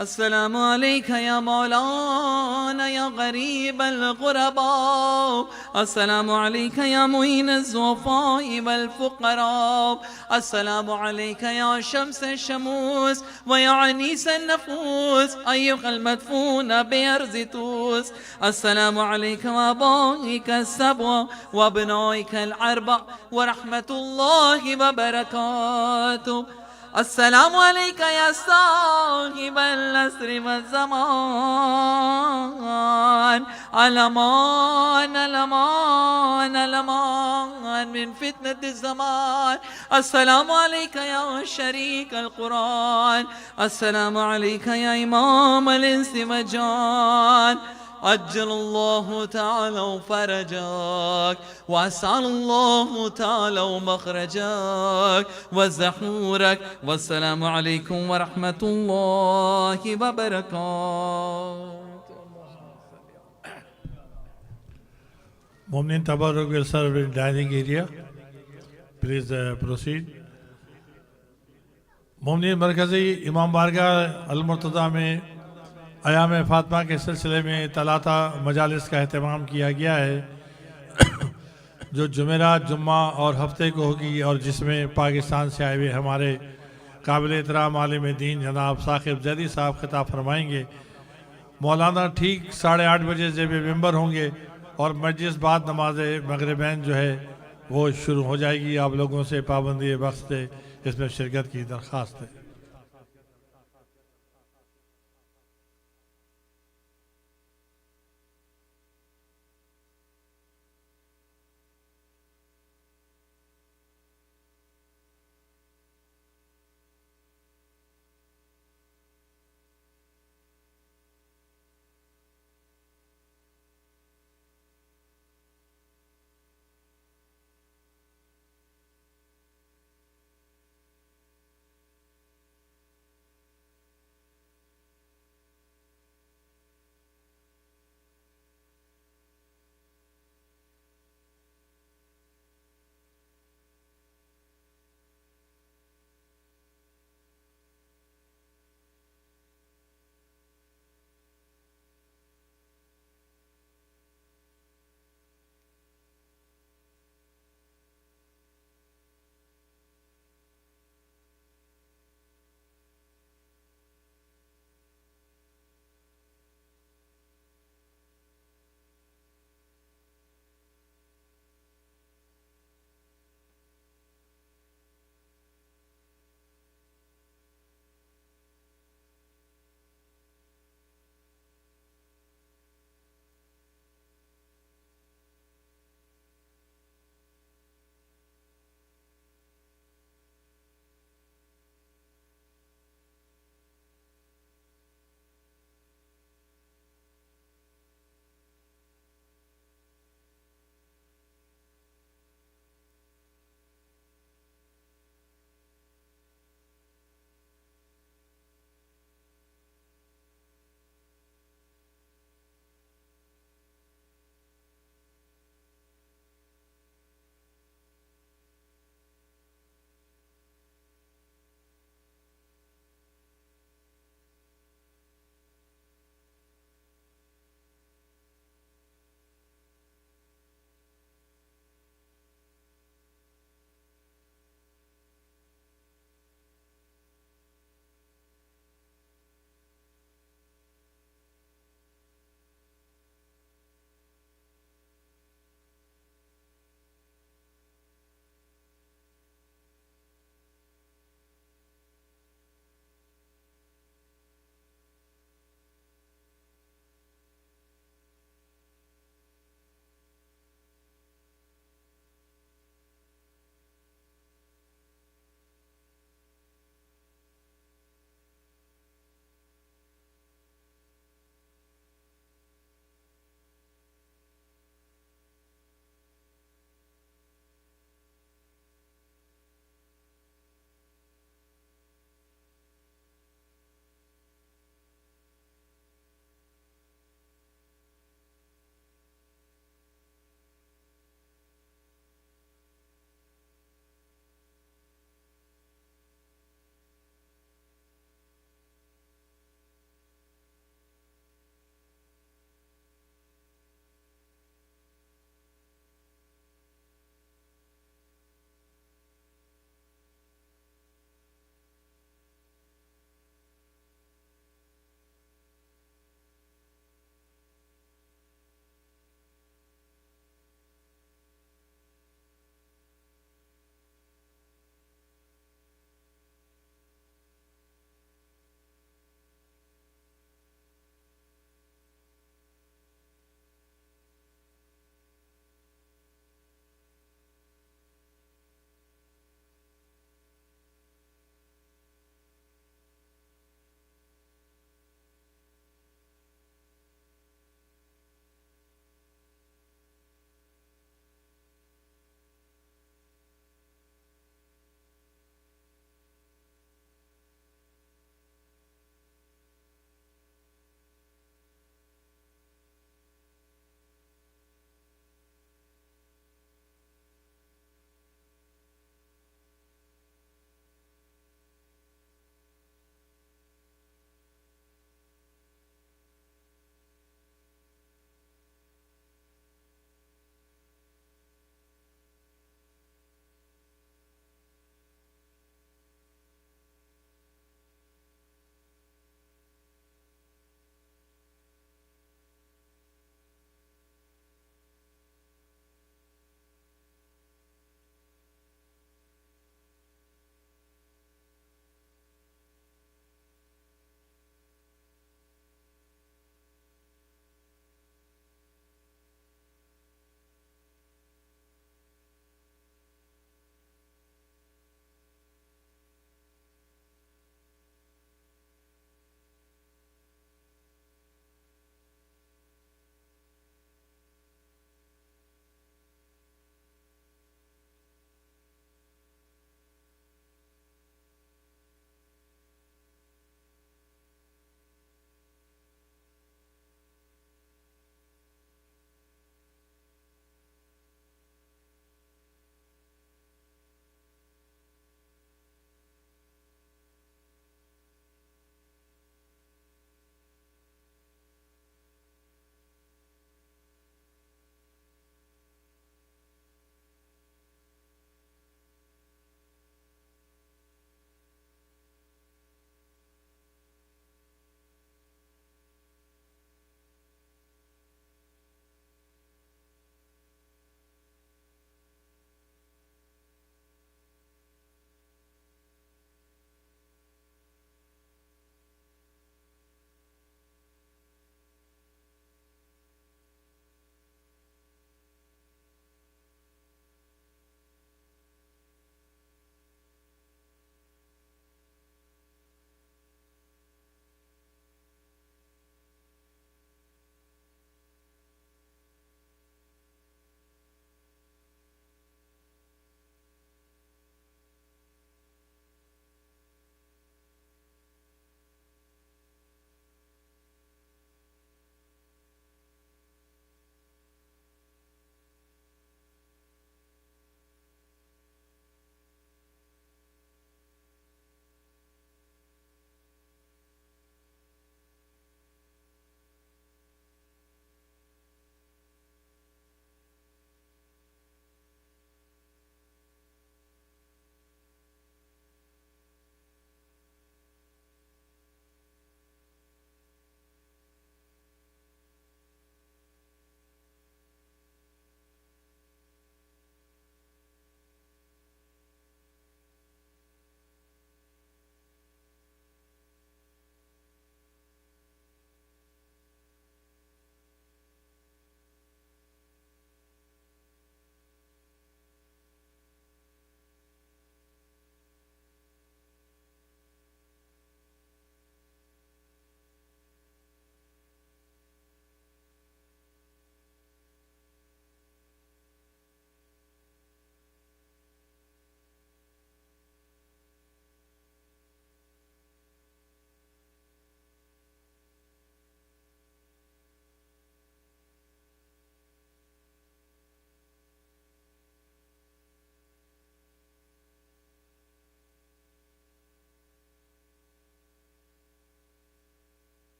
السلام عليك يا مولانا يا غريب الغرباء. السلام عليك يا معين الضعفاء والفقراء. السلام عليك يا شمس الشموس ويا أنيس النفوس أيها المدفون بأرض توس. السلام عليك وآبائك السبع وأبنائك الأربع ورحمة الله وبركاته. السلام عليك يا صاحب العصر والزمان. الأمان الأمان الأمان من فتنة الزمان. السلام عليك يا شريك القرآن. السلام عليك يا إمام الإنس والجان. عجل الله تعالى فرجك وأسأل الله تعالى مخرجك وزحورك. والسلام عليكم ورحمة الله وبركاته. Mu'min Tabarruk will serve in dining area. Please proceed. Mu'min Markazi Imam Bargah Al-Murtaza में अयाम फ़ातिमा के सिलसिले में तलाता मजालिस का अहतमाम किया गया है जो जुमेरात जुम्मा और हफ्ते को होगी और जिसमें पाकिस्तान से आए हुए हमारे काबिल एहतराम आलिम दीन जनाब साकिब जैदी साहब खिताब फरमाएंगे। मौलाना ठीक 8:30 बजे ज़ेब मिंबर होंगे और मजलिस बाद नमाज मगरिबैन जो है वो शुरू हो जाएगी। आप लोगों से पाबंदी वक्त इसमें शिरकत की दरख्वास्त है।